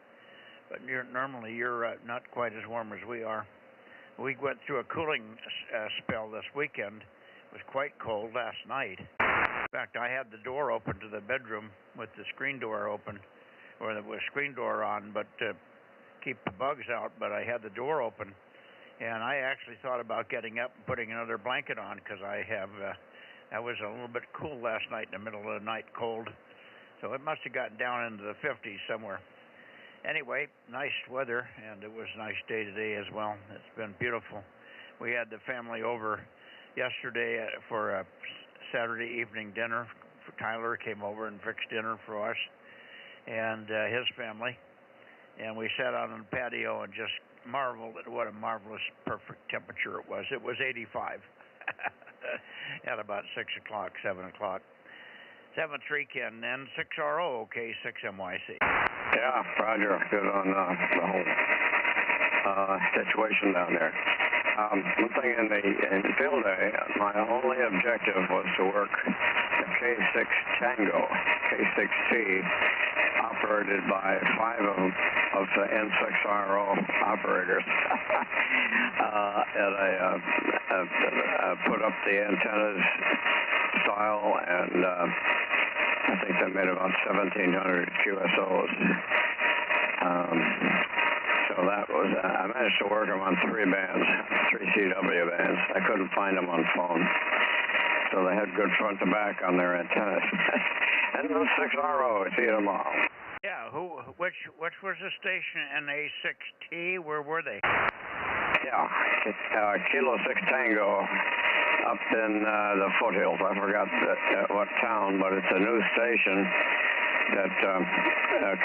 But normally you're not quite as warm as we are. We went through a cooling spell this weekend. It was quite cold last night. In fact, I had the door open to the bedroom with the screen door open, or the screen door on, but to keep the bugs out, but I had the door open. And I actually thought about getting up and putting another blanket on because I was a little bit cool last night in the middle of the night, cold. So it must have gotten down into the 50s somewhere. Anyway, nice weather, and it was a nice day today as well. It's been beautiful. We had the family over yesterday for a Saturday evening dinner. Tyler came over and fixed dinner for us and his family. And we sat out on the patio and just marveled at what a marvelous, perfect temperature it was. It was 85 at about 6 o'clock, 7 o'clock. 7-3 Ken, N6RO, K6MYC. Yeah, Roger. Good on the whole situation down there. One thing in the field day, my only objective was to work the K6 Tango, K6T, operated by 5 of the N6RO operators. And I put up the antennas style, and I think I made about 1,700 QSOs. So that was, I managed to work them on 3 bands, 3 CW bands. I couldn't find them on phone. So they had good front to back on their antennas. And those 6RO, see them all. Yeah, which was the station, NA6T? Where were they? Yeah, Kilo 6 Tango up in the foothills. I forgot what town, but it's a new station that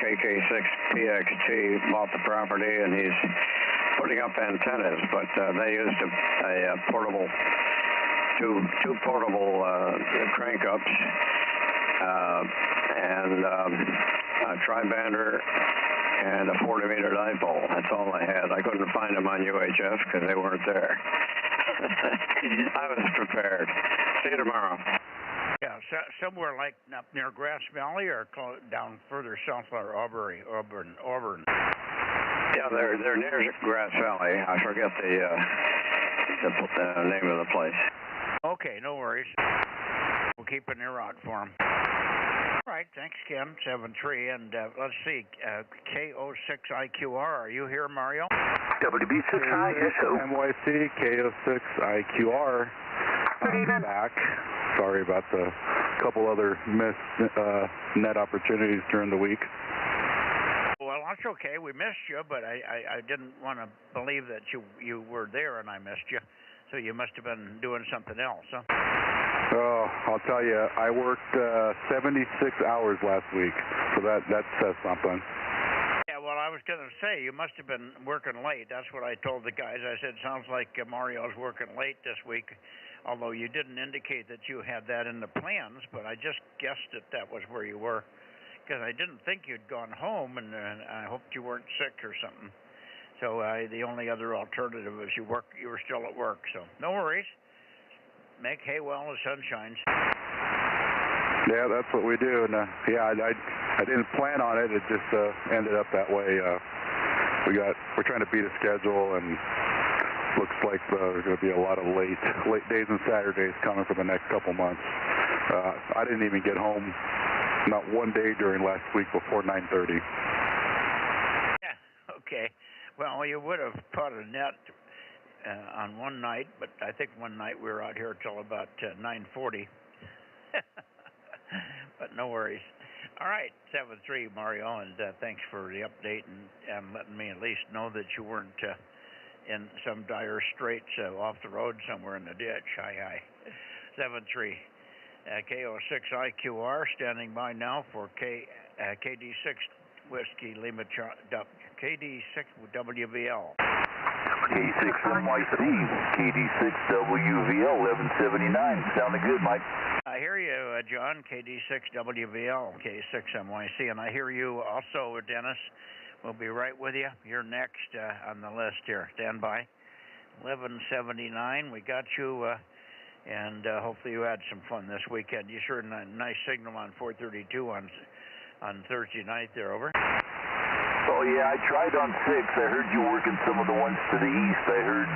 KK6PXT bought the property, and he's putting up antennas, but they used a portable, two portable crank-ups, and a tri-bander and a 40-meter dipole. That's all I had. I couldn't find them on UHF because they weren't there. I was prepared. See you tomorrow. Yeah, somewhere like up near Grass Valley or down further south or Auburn. Yeah, they're near Grass Valley. I forget the name of the place. Okay, no worries. We'll keep an ear out for them. All right, thanks, Ken. 7-3, and let's see, KO6IQR. Are you here, Mario? WB6ISO. MYC, KO6IQR. I'm back. Sorry about the couple other missed net opportunities during the week. Well, that's okay. We missed you, but I didn't want to believe that you were there and I missed you. So you must have been doing something else, huh? Oh, I'll tell you, I worked 76 hours last week, so that says something. Yeah, well, I was going to say, you must have been working late. That's what I told the guys. I said, sounds like Mario's working late this week, although you didn't indicate that you had that in the plans, but I just guessed that was where you were, because I didn't think you'd gone home, and I hoped you weren't sick or something. So the only other alternative is you were still at work, so no worries. Make hay while the sun shines. Yeah, that's what we do. And yeah, I didn't plan on it. It just ended up that way. We're trying to beat a schedule, and looks like there's going to be a lot of late days and Saturdays coming for the next couple months. I didn't even get home not one day during last week before 9:30. Yeah. Okay. Well, you would have caught a net on one night, but I think one night we were out here till about 9:40. But no worries. All right, 7-3, Mario, and thanks for the update and letting me at least know that you weren't in some dire straits off the road somewhere in the ditch. Hi. 7-3. KO6IQR standing by now for KD6 Whiskey Lima KD6 WVL. K6MYC, KD6WVL 1179. Sounding good, Mike. I hear you, John, KD6WVL, K6MYC, and I hear you also, Dennis. We'll be right with you. You're next on the list here. Stand by. 1179, we got you, and hopefully you had some fun this weekend. You sure had a nice signal on 432 on Thursday night there, over. Oh, yeah, I tried on 6. I heard you working some of the ones to the east. I heard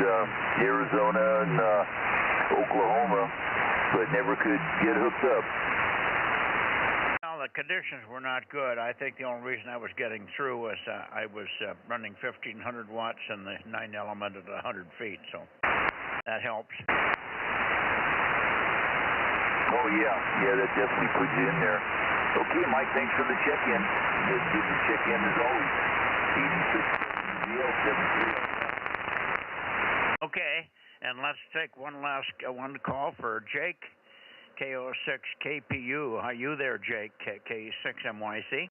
Arizona and Oklahoma, but never could get hooked up. Well, the conditions were not good. I think the only reason I was getting through was I was running 1,500 watts and the 9 element at 100 feet, so that helps. Oh, yeah, that definitely puts you in there. Okay, Mike, thanks for the check-in. Good to check in as always. Okay, and let's take one last one call for Jake, KO6 KPU. How you there, Jake, K6MYC?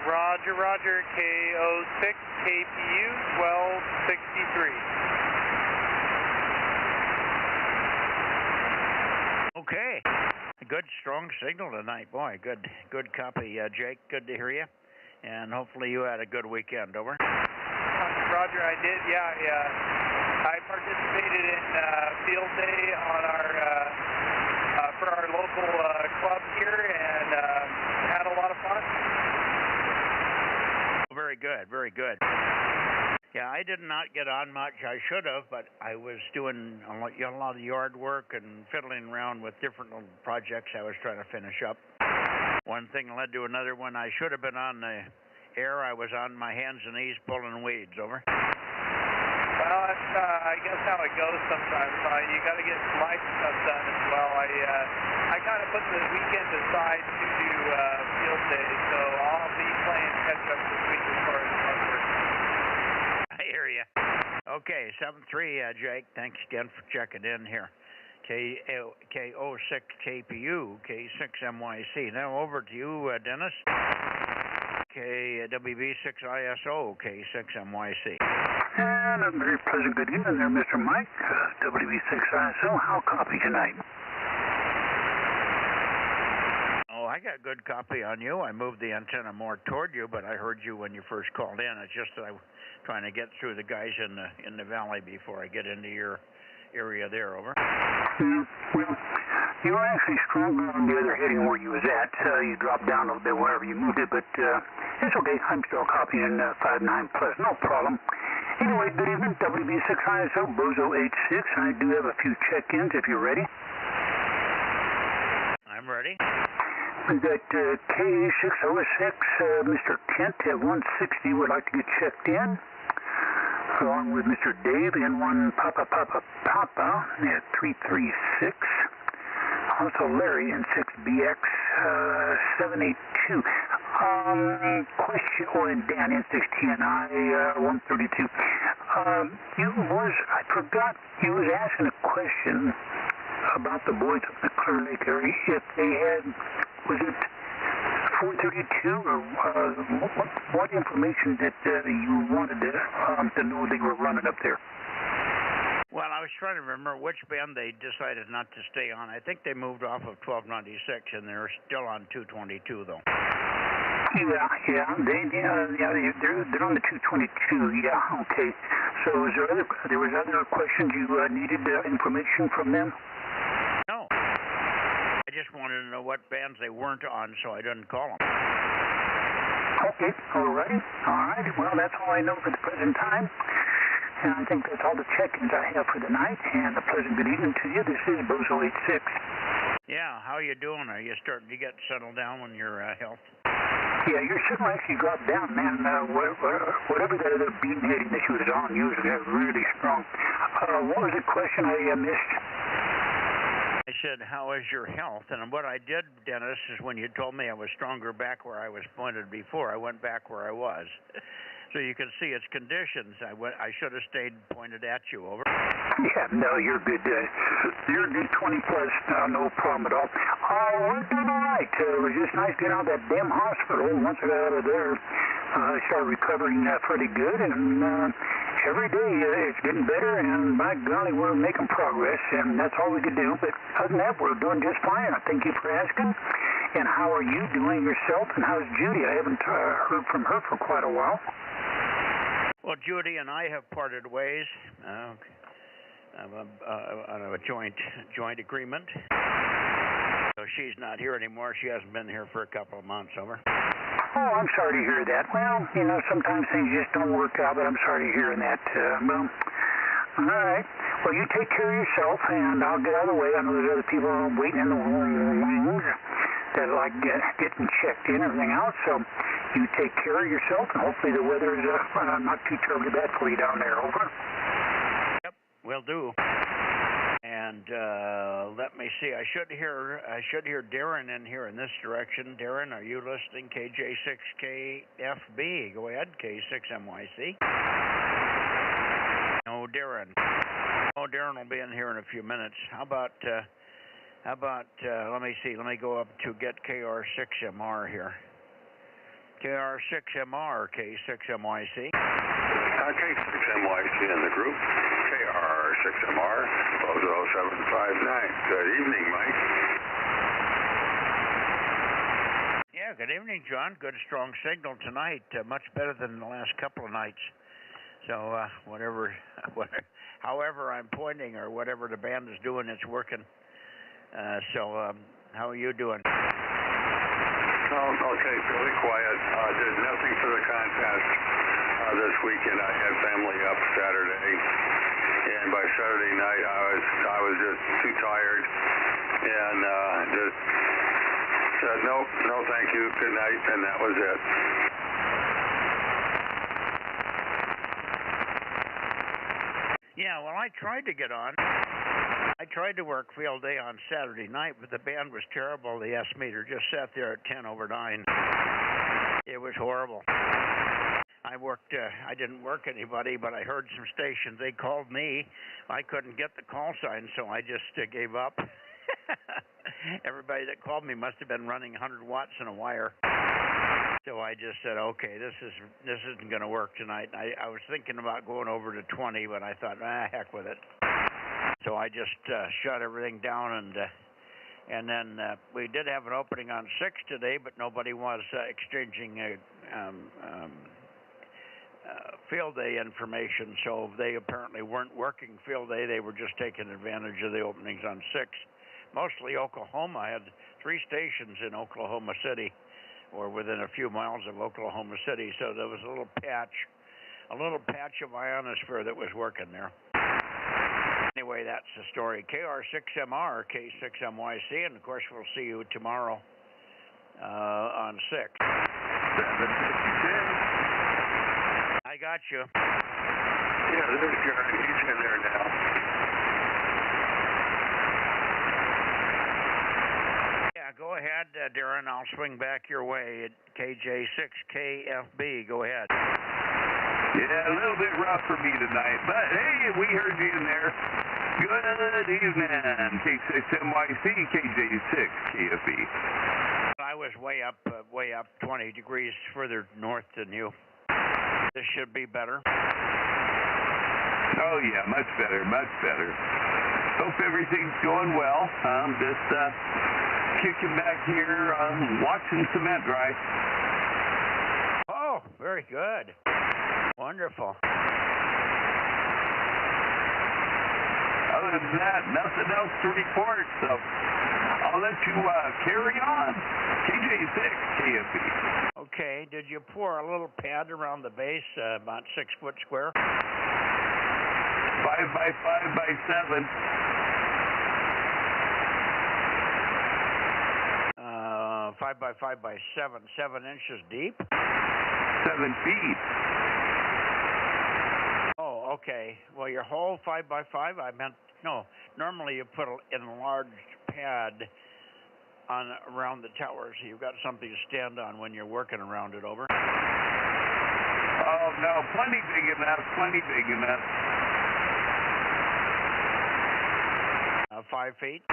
Roger, KO6 KPU 1263. Okay. Good, strong signal tonight. Boy, good copy, Jake. Good to hear you. And hopefully you had a good weekend, over. Roger, I did, yeah. I participated in field day on for our local club here and had a lot of fun. Very good. Yeah, I did not get on much. I should have, but I was doing a lot of yard work and fiddling around with different little projects I was trying to finish up. One thing led to another. When I should have been on the air, I was on my hands and knees pulling weeds. Over. Well, that's, I guess how it goes sometimes. You got to get life stuff done as well. I kind of put the weekend aside to do field day, so I'll be playing catch up this week as far as club work. I hear you. Okay, 7-3, Jake. Thanks again for checking in here. K06KPU, K6MYC. Now over to you, Dennis. KWB6ISO, K6MYC. And a very pleasant good evening there, Mr. Mike. WB6ISO, how copy tonight? Oh, I got good copy on you. I moved the antenna more toward you, but I heard you when you first called in. It's just that I was trying to get through the guys in the valley before I get into your area there. Over. Yeah, well, you were actually stronger on the other heading where you was at. You dropped down a little bit wherever you moved it, but it's okay. I'm still copying 5-9 plus, no problem. Anyway, good evening, WB6ISO, Bozo 86. I do have a few check-ins if you're ready. I'm ready. We got K606, Mr. Kent at 160 would like to get checked in, along with Mr. Dave N1 Papa at 336. Also Larry N6BX 782. Question, and Dan N6TNI 132. I forgot, you was asking a question about the boys up in the Clear Lake area, if they had, was it 432 or what information that you wanted to know they were running up there? Well, I was trying to remember which band they decided not to stay on. I think they moved off of 1296, and they're still on 222, though. Yeah, they're on the 222. Yeah, okay. So there was other questions you needed information from them? No. I just wanted to know what bands they weren't on, so I didn't call them. Okay, all right. Well, that's all I know for the present time. And I think that's all the check-ins I have for the night. And a pleasant good evening to you. This is Bozo 86. Yeah, how you doing? Are you starting to get settled down on your health? Yeah, your signal actually dropped down, man. Whatever that other beat heading that you was on usually got really strong. What was the question I missed? I said, how is your health? And what I did, Dennis, is when you told me I was stronger back where I was pointed before, I went back where I was. So you can see its conditions. I should have stayed pointed at you. Over. Yeah, no, you're good. You're good 20 plus, no problem at all. We're doing all right. It was just nice getting out of that damn hospital. Once I got out of there, I started recovering pretty good, and every day it's getting better, and by golly, we're making progress, and that's all we could do. But other than that, we're doing just fine. I thank you for asking. And how are you doing yourself, and how's Judy? I haven't heard from her for quite a while. Well, Judy and I have parted ways on a joint agreement. So she's not here anymore. She hasn't been here for a couple of months. Over. Oh, I'm sorry to hear that. Well, sometimes things just don't work out, but I'm sorry to hear that. All right. Well, you take care of yourself, and I'll get out of the way. I know there's other people waiting in the wings that like getting checked in and everything else. So you take care of yourself, and hopefully the weather is not too terribly bad for you down there. Over. Yep, will do. And let me see. I should hear Darren in here in this direction. Darren, are you listening? KJ6KFB. Go ahead. K6MYC. No, Darren. Oh, Darren will be in here in a few minutes. How about let me see. Let me go up to get KR6MR here. KR6MR, K6MYC. K6MYC in the group. KR6MR, Bozo 759. Good evening, Mike. Yeah, good evening, John. Good strong signal tonight. Much better than the last couple of nights. So however I'm pointing or whatever the band is doing, it's working. How are you doing? Oh, okay, fairly quiet. Did nothing for the contest this weekend. I had family up Saturday, and by Saturday night I was just too tired, and just said, no, thank you, good night, and that was it. Yeah, well, I tried to get on. I tried to work field day on Saturday night, but the band was terrible. The S meter just sat there at 10 over 9. It was horrible. I didn't work anybody, but I heard some stations. They called me. I couldn't get the call sign, so I just gave up. Everybody that called me must have been running 100 watts in a wire. So I just said, okay, this isn't going to work tonight. I was thinking about going over to 20, but I thought, heck with it. So I just shut everything down, and then we did have an opening on 6 today, but nobody was exchanging field day information, so they apparently weren't working field day. They were just taking advantage of the openings on 6. Mostly Oklahoma. I had 3 stations in Oklahoma City, or within a few miles of Oklahoma City, so there was a little patch of ionosphere that was working there. Anyway, that's the story. KR6MR, K6MYC, and of course we'll see you tomorrow on 6. 756. I got you. Yeah, there's John. He's in there now. Yeah, go ahead, Darren. I'll swing back your way at KJ6KFB. Go ahead. Yeah, a little bit rough for me tonight, but hey, we heard you in there. Good evening, K6MYC, KJ6KFB. I was way up 20 degrees further north than you. This should be better. Oh yeah, much better, much better. Hope everything's going well. I'm just kicking back here, watching cement dry. Oh, very good. Wonderful. Other than that, nothing else to report, so I'll let you carry on. KJ6KFB. Okay, did you pour a little pad around the base, about 6 foot square? 5 by 5 by 7. 5 by 5 by 7, 7 inches deep? 7 feet. Oh, okay. Well, your whole 5 by 5, no. Normally you put an enlarged pad around the tower, so you've got something to stand on when you're working around it, over. Oh, no, plenty big enough. 5 feet?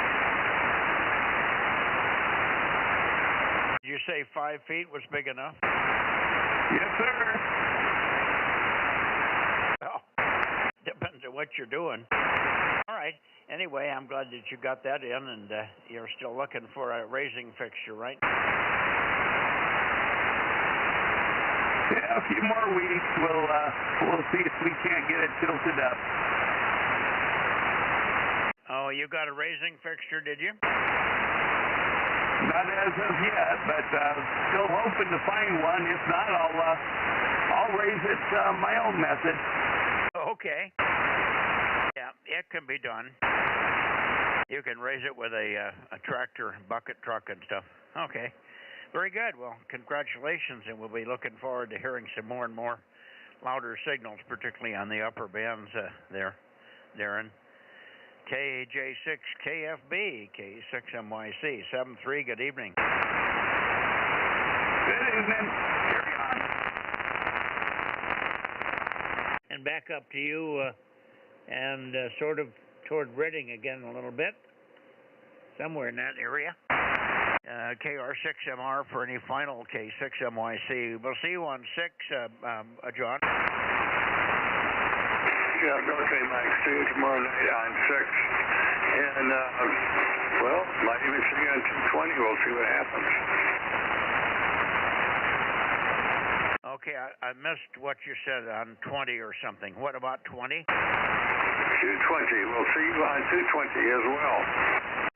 Did you say 5 feet was big enough? Yes, sir. Well, depends on what you're doing. All right. Anyway, I'm glad that you got that in, and you're still looking for a raising fixture, right? Yeah, a few more weeks. We'll see if we can't get it tilted up. Oh, you got a raising fixture, did you? Not as of yet, but still hoping to find one. If not, I'll raise it my own method. Okay. Yeah, it can be done. You can raise it with a tractor, bucket truck and stuff. Okay. Very good. Well, congratulations, and we'll be looking forward to hearing some more and more louder signals, particularly on the upper bands there, Darren. KJ6KFB, K6MYC, 73, good evening. Good evening. Carry on. And back up to you, and sort of toward Redding again a little bit, somewhere in that area. KR6MR for any final K6MYC. We'll see you on 6, John. Yeah, okay, Mike. See you tomorrow night on 6. And, well, might even see you on 220. We'll see what happens. Okay, I missed what you said on 20 or something. What about 20? 220. We'll see you on 220 as well.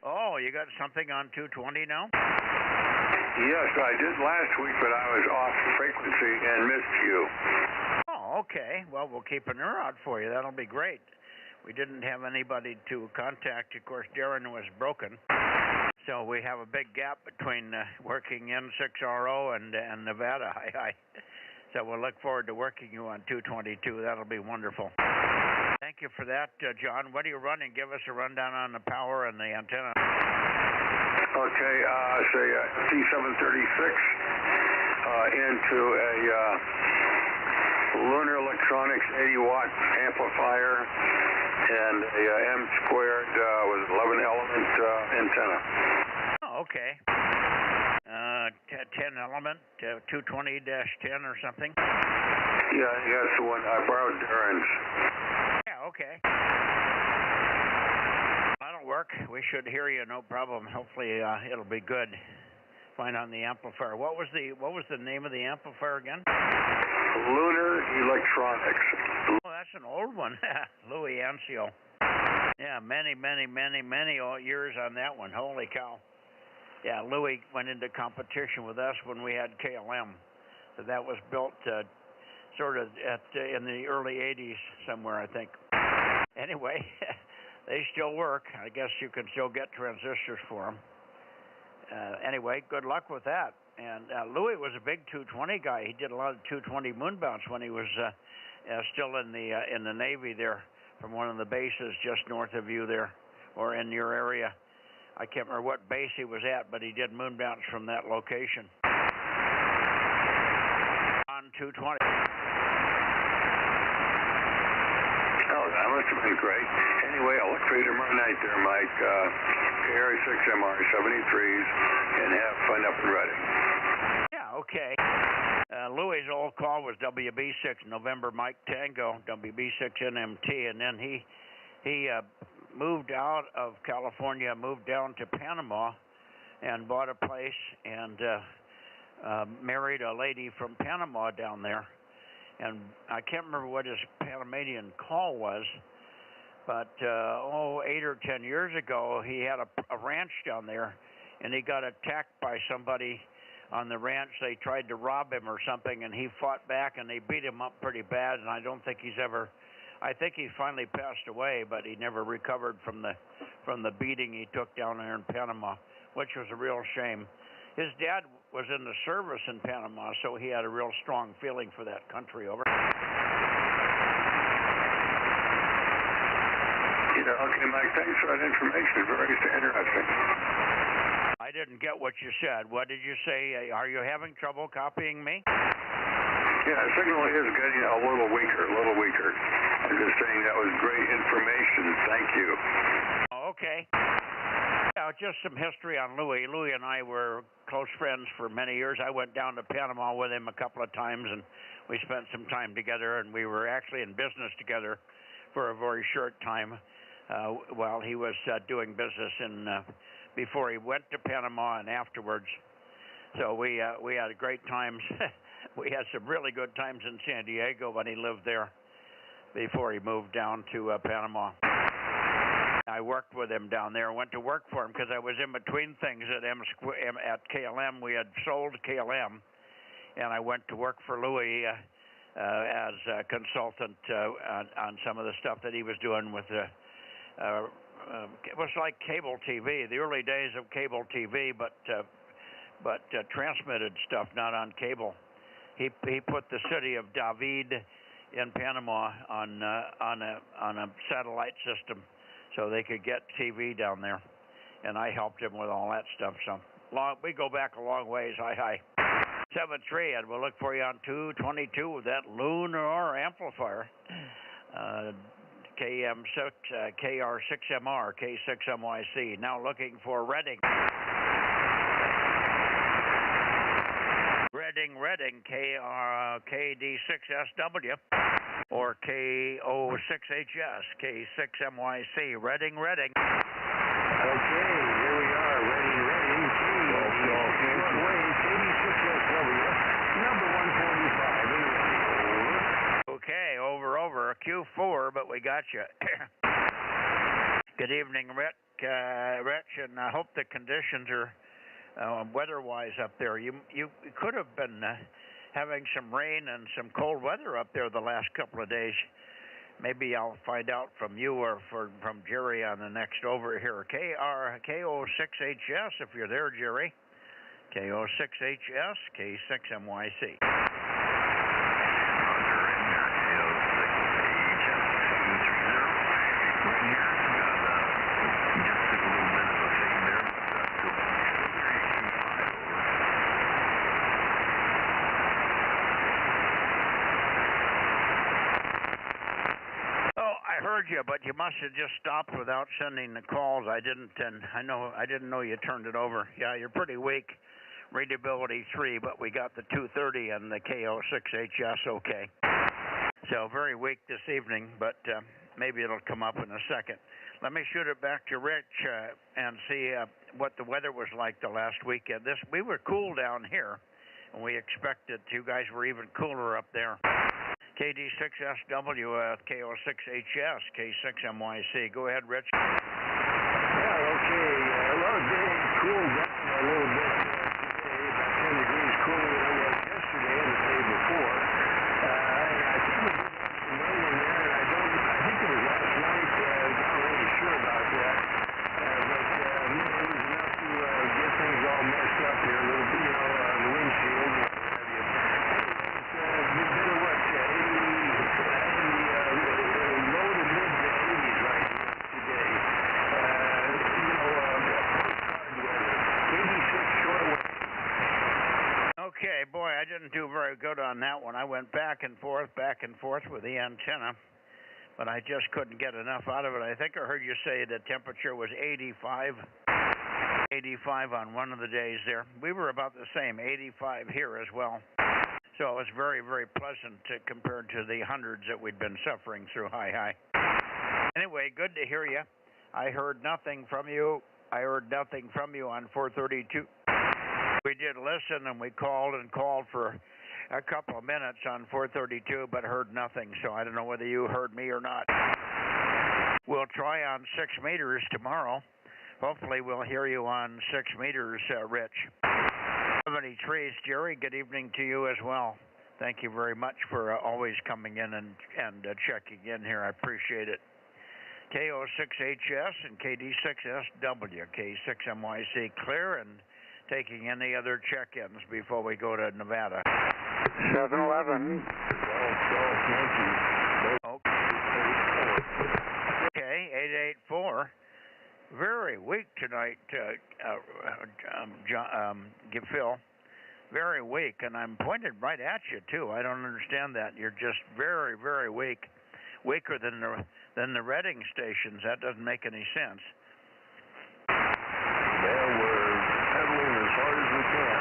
Oh, you got something on 220 now? Yes, I did last week, but I was off frequency and missed you. Oh, okay. Well, we'll keep an ear out for you. That'll be great. We didn't have anybody to contact. Of course, Darren was broken. So we have a big gap between working in 6RO and Nevada. So we'll look forward to working you on 222. That'll be wonderful. Thank you for that, John. What are you running? Give us a rundown on the power and the antenna. Okay, say T736 into a Lunar Electronics 80-watt amplifier and a M squared with 11 element antenna. Oh, okay. 10 element, 220-10 or something? Yeah, that's the one I borrowed Darren's. Yeah, okay. That'll work. We should hear you, no problem. Hopefully it'll be good. Fine on the amplifier. What was the name of the amplifier again? Lunar Electronics. Oh, that's an old one. Louis Ancio. Yeah, many years on that one. Holy cow. Yeah, Louis went into competition with us when we had KLM. So that was built sort of in the early 80s somewhere, I think. Anyway, they still work. I guess you can still get transistors for them. Anyway, good luck with that. And Louis was a big 220 guy. He did a lot of 220 moonbounce when he was still in the Navy there, from one of the bases just north of you there, or in your area. I can't remember what base he was at, but he did moonbounce from that location. On 220. Oh, that must have been great. Anyway, I'll look for you tomorrow night there, Mike. KR6MR 73s, and have fun up and running. Yeah, okay. Louis' old call was WB6 November Mike Tango, WB6 NMT, and then he moved out of California, moved down to Panama, and bought a place and married a lady from Panama down there. And I can't remember what his Panamanian call was, but 8 or 10 years ago, he had a ranch down there, and he got attacked by somebody on the ranch. They tried to rob him or something, and he fought back, and they beat him up pretty bad, and I don't think he's ever... I think he finally passed away, but he never recovered from the beating he took down there in Panama, which was a real shame. His dad was in the service in Panama, so he had a real strong feeling for that country. Over. Yeah, okay, Mike, thanks for that information. Very interesting. I didn't get what you said. What did you say? Are you having trouble copying me? Yeah, the signal is getting a little weaker. I'm just saying that was great information. Thank you. Okay. Yeah, just some history on Louis. Louis and I were close friends for many years. I went down to Panama with him a couple of times, and we spent some time together, and we were actually in business together for a very short time while he was doing business before he went to Panama and afterwards. So we had great times. We had some really good times in San Diego when he lived there before he moved down to Panama. I worked with him down there. Went to work for him because I was in between things at KLM. We had sold KLM, and I went to work for Louis as a consultant on some of the stuff that he was doing with it was like cable TV, the early days of cable TV, but transmitted stuff, not on cable. He put the city of David in Panama on a satellite system, so they could get TV down there, and I helped him with all that stuff. So we go back a long ways. Hi. 7-3, and we'll look for you on 222 with that lunar amplifier. KM6, KR6MR, K6MYC. Now looking for Reading. Reading, KD6SW, or K06HS, K6MYC, Reading. Okay, here we are, Reading, KD6SW, number 145 in Reading. Okay, over, Q4, but we got you. Good evening, Rich, and I hope the conditions are weather-wise up there. You could have been having some rain and some cold weather up there the last couple of days. maybe I'll find out from you or from Jerry on the next over here. KO6HS, if you're there, Jerry. KO6HS, K6MYC. You, but you must have just stopped without sending the calls. I didn't know you turned it over. Yeah, you're pretty weak. Readability 3, but we got the 230 and the KO6HS okay. So very weak this evening, but maybe it'll come up in a second. Let me shoot it back to Rich and see what the weather was like the last weekend. We were cool down here, and we expected you guys were even cooler up there. KD6SW, KO6HS, K6MYC. Go ahead, Rich. Yeah, okay. Well, it's getting cooled down a little bit today, about 10 degrees cooler than it was yesterday and the day before. I think we did have some rain in there, and I think it was last night. I'm not really sure about that. But it was enough to get things all messed up here, a little bit, the windshield. Okay, boy, I didn't do very good on that one. I went back and forth with the antenna, but I just couldn't get enough out of it. I think I heard you say the temperature was 85 on one of the days there. We were about the same, 85 here as well. So it was very, very pleasant compared to the hundreds that we'd been suffering through high. Anyway, good to hear you. I heard nothing from you. On 432. We did listen, and we called for a couple of minutes on 432, but heard nothing, so I don't know whether you heard me or not. We'll try on 6 meters tomorrow. Hopefully we'll hear you on 6 meters, Rich. 73's Jerry, good evening to you as well. Thank you very much for always coming in and checking in here. I appreciate it. KO6HS and KD6SW, K6MYC clear, and taking any other check-ins before we go to Nevada. 711. Okay, 884. Very weak tonight, Phil. Very weak, and I'm pointed right at you too. I don't understand that. You're just very, very weak. Weaker than the Reading stations. That doesn't make any sense. Well, we're pedaling as hard as we can.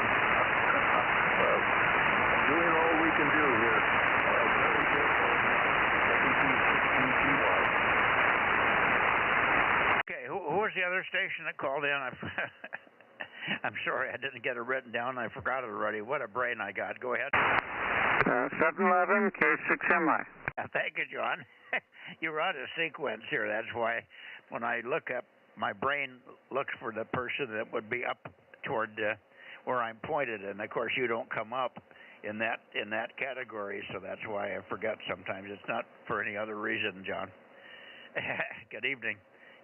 Doing all we can do here. Very careful. Okay, who was the other station that called in? I'm sorry, I didn't get it written down. I forgot it already. What a brain I got. Go ahead. 711 K6MI. Thank you, John. You're out of sequence here. That's why when I look up, my brain looks for the person that would be up toward where I'm pointed, and of course you don't come up in that category, so that's why I forget sometimes. It's not for any other reason, John. Good evening.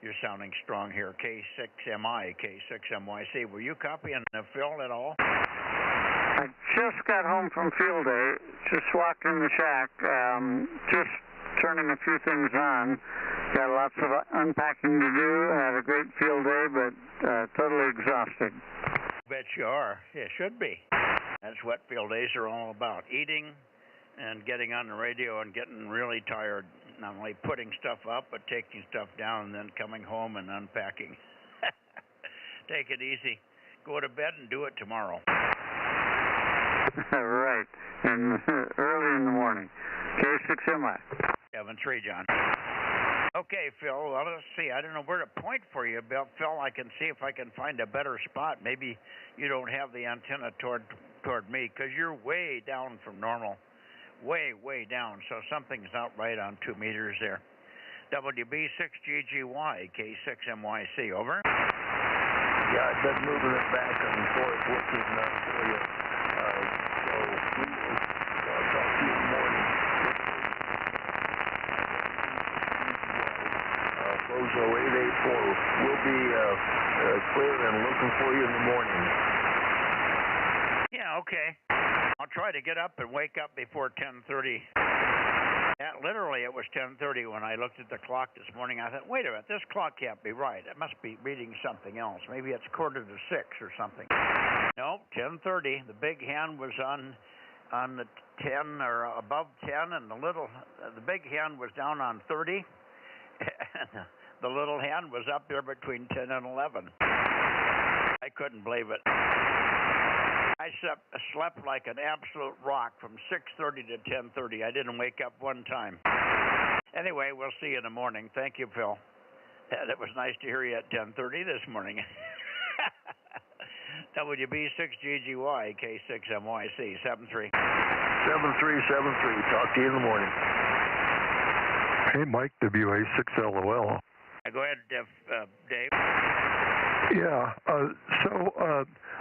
You're sounding strong here. K6MI, K6MYC. Were you copying Phil at all? I just got home from field day. Just walked in the shack. Just turning a few things on. Got lots of unpacking to do. Had a great field day, but totally exhausted. Bet you are. It should be. That's what field days are all about. Eating and getting on the radio and getting really tired. Not only putting stuff up, but taking stuff down and then coming home and unpacking. Take it easy. Go to bed and do it tomorrow. Right. And early in the morning. K6MI. 7-3, John. Okay, Phil, well, let's see. I don't know where to point for you, Phil. I can see if I can find a better spot. Maybe you don't have the antenna toward me because you're way down from normal. Way down. So something's not right on 2 meters there. WB6GGY, K6MYC, over. Yeah, I've been moving it back and forth looking for you. So, I'll talk to you in the morning. looking for you in the morning. Yeah, okay. I'll try to get up and wake up before 10:30. Yeah, literally, it was 10:30 when I looked at the clock this morning. I thought, wait a minute, this clock can't be right. It must be reading something else. Maybe it's 5:45 or something. No, 10:30. The big hand was on the 10 or above 10, and the big hand was down on 30, and the little hand was up there between 10 and 11. I couldn't believe it. I slept like an absolute rock from 6:30 to 10:30. I didn't wake up one time. Anyway, we'll see you in the morning. Thank you, Phil. It was nice to hear you at 10:30 this morning. WB6GGY, K6MYC, 73. 7373. Talk to you in the morning. Hey, Mike, WA6LOL. Go ahead, Dave. Yeah, so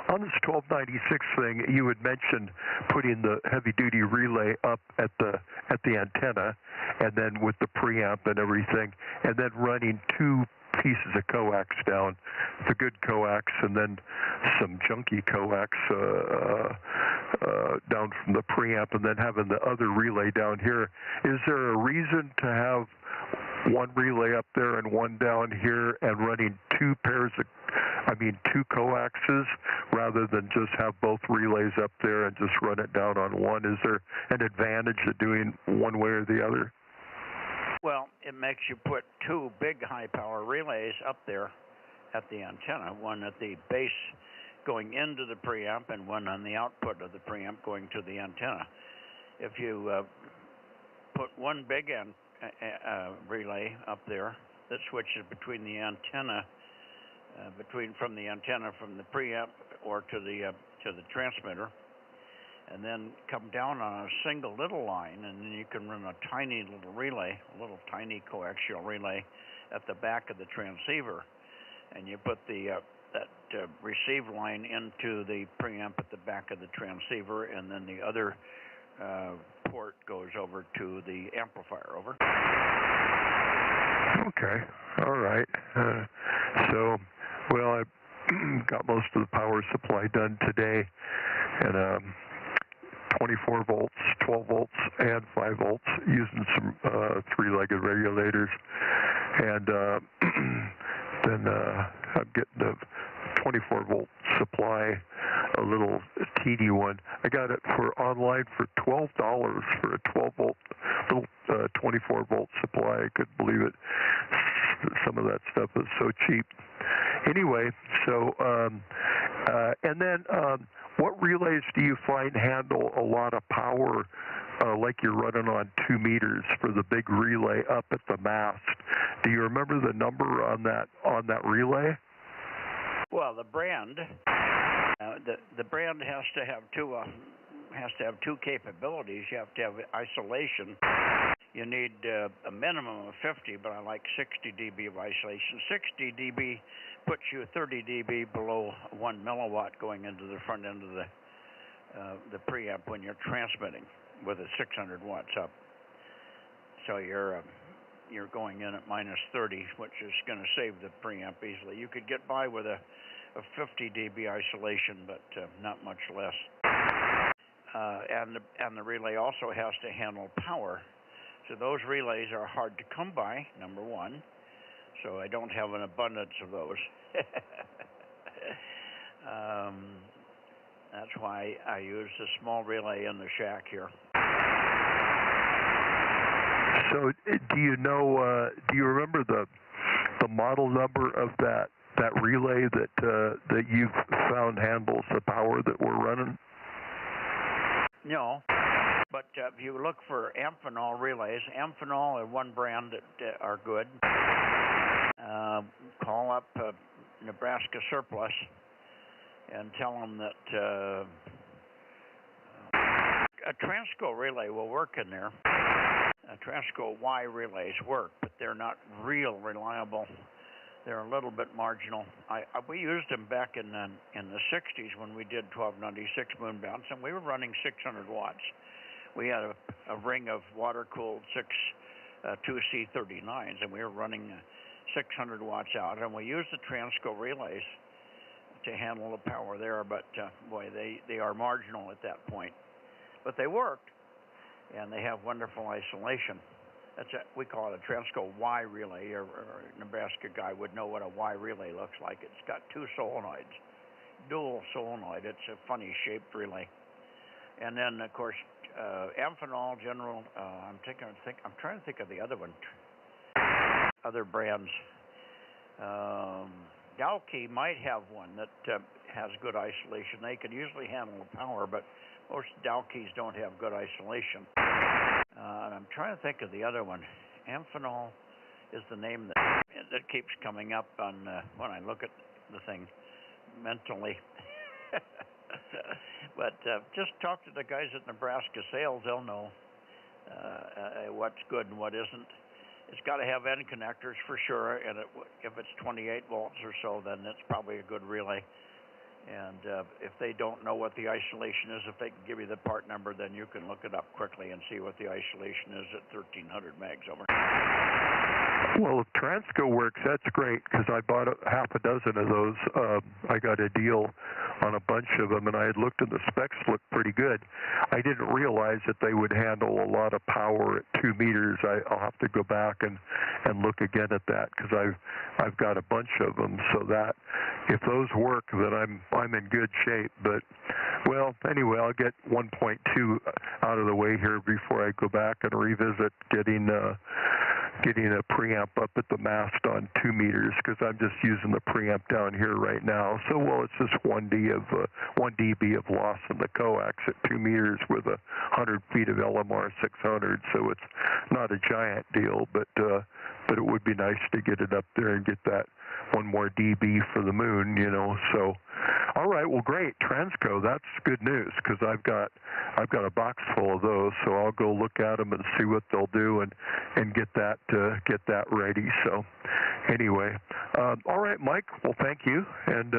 on this 1296 thing, you had mentioned putting the heavy-duty relay up at the antenna, and then with the preamp and everything, and then running two pieces of coax down, the good coax, and then some junky coax down from the preamp, and then having the other relay down here. Is there a reason to have one relay up there and one down here, and running two coaxes, rather than just have both relays up there and just run it down on one? Is there an advantage to doing one way or the other? Well, it makes you put two big high-power relays up there at the antenna, one at the base going into the preamp and one on the output of the preamp going to the antenna. If you put one big relay up there that switches between the antenna, from the antenna from the preamp or to the transmitter, and then come down on a single little line, and then you can run a tiny little relay, a little tiny coaxial relay at the back of the transceiver, and you put that receive line into the preamp at the back of the transceiver, and then the other port goes over to the amplifier. Over. Okay, all right. I got most of the power supply done today, and 24 volts, 12 volts, and 5 volts, using some three-legged regulators. And then I'm getting the 24-volt supply, a little teeny one. I got it online for $12 for a 12-volt, little 24-volt supply. I couldn't believe it. Some of that stuff is so cheap. Anyway, and then what relays do you find handle a lot of power, like you're running on 2 meters for the big relay up at the mast? Do you remember the number on that relay? Well, the brand the brand has to have two capabilities. You have to have isolation. You need a minimum of 50, but I like 60 dB of isolation. 60 dB puts you 30 dB below 1 milliwatt going into the front end of the preamp when you're transmitting with a 600 watts up. So you're going in at minus 30, which is going to save the preamp easily. You could get by with a 50 dB isolation, but not much less. And the relay also has to handle power. So those relays are hard to come by, number one. So I don't have an abundance of those. That's why I use a small relay in the shack here. So do you know? Do you remember the model number of that relay that you've found handles the power that we're running? No. But if you look for Amphenol relays, Amphenol are one brand that are good. Call up Nebraska Surplus and tell them that a Transco relay will work in there. Transco Y relays work, but they're not real reliable. They're a little bit marginal. We used them back in the 60s when we did 1296 moon bounce, and we were running 600 watts. We had a ring of water-cooled 2C39s, and we were running 600 watts out, and we used the Transco relays to handle the power there, but boy, they are marginal at that point. But they worked, and they have wonderful isolation. We call it a Transco Y relay, or a Nebraska guy would know what a Y relay looks like. It's got two solenoids, dual solenoid. It's a funny shaped relay. And then, of course, Amphenol, General, I'm trying to think of the other one, other brands. Dalkey might have one that has good isolation. They can usually handle the power, but most Dalkeys don't have good isolation. And I'm trying to think of the other one. Amphenol is the name that keeps coming up on when I look at the thing mentally. But just talk to the guys at Nebraska Sales. They'll know what's good and what isn't. It's got to have end connectors for sure, and if it's 28 volts or so, then it's probably a good relay. And if they don't know what the isolation is, if they can give you the part number, then you can look it up quickly and see what the isolation is at 1300 megs over. Well, if Transco works, that's great, because I bought half a dozen of those. I got a deal on a bunch of them, and I had looked, and the specs looked pretty good. I didn't realize that they would handle a lot of power at 2 meters. I'll have to go back and look again at that, because I've got a bunch of them. So that if those work, then I'm in good shape. But well, anyway, I'll get 1.2 out of the way here before I go back and revisit getting a preamp up at the mast on 2 meters, because I'm just using the preamp down here right now. So, well, it's just 1 dB of loss in the coax at 2 meters with 100 feet of LMR 600. So it's not a giant deal, but it would be nice to get it up there and get that 1 more dB for the moon, you know. So, all right, well, great, Transco, that's good news, because I've got a box full of those. So I'll go look at them and see what they'll do and get that ready. So anyway, all right, Mike. Well, thank you. And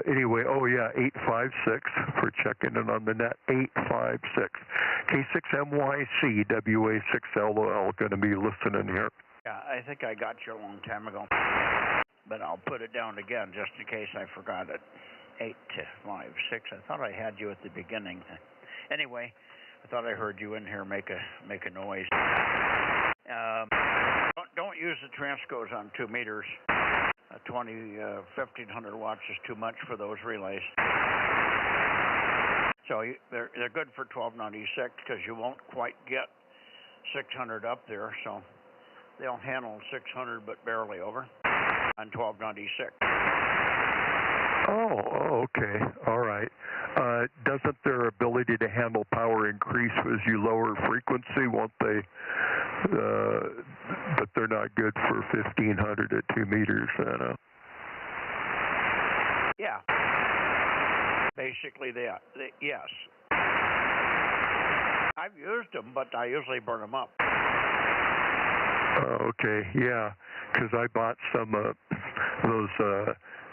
anyway, oh yeah, 856 for checking in on the net. 856 K6MYC WA6LOL going to be listening here. Yeah, I think I got you a long time ago, but I'll put it down again just in case I forgot it. 856. I thought I had you at the beginning. Anyway, I thought I heard you in here make a noise. Don't use the Transcos on 2 meters. 1500 watts is too much for those relays. So they're good for 1296, because you won't quite get 600 up there. So they'll handle 600, but barely over on 1296. Oh, okay. All right. Doesn't their ability to handle power increase as you lower frequency? Won't they? But they're not good for 1500 at 2 meters. Yeah. Basically, yes. I've used them, but I usually burn them up. Okay, yeah, because I bought some of those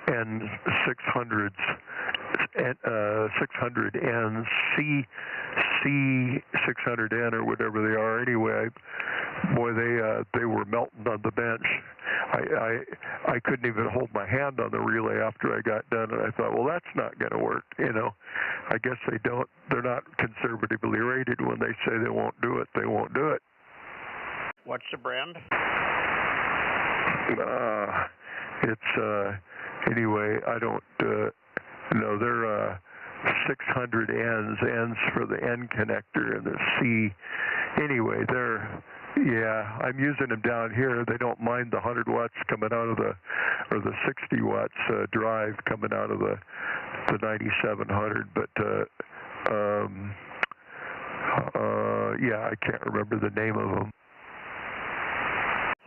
N600s, 600Ns, C600N or whatever they are. Anyway, boy, they were melting on the bench. I couldn't even hold my hand on the relay after I got done, and I thought, well, that's not going to work. You know, I guess they're not conservatively rated. When they say they won't do it, they won't do it. What's the brand? It's anyway, I don't know. They're 600 N's for the N connector and the C. Anyway, yeah, I'm using them down here. They don't mind the 100 watts coming out of or the 60 watts drive coming out of the 9700, but yeah, I can't remember the name of them.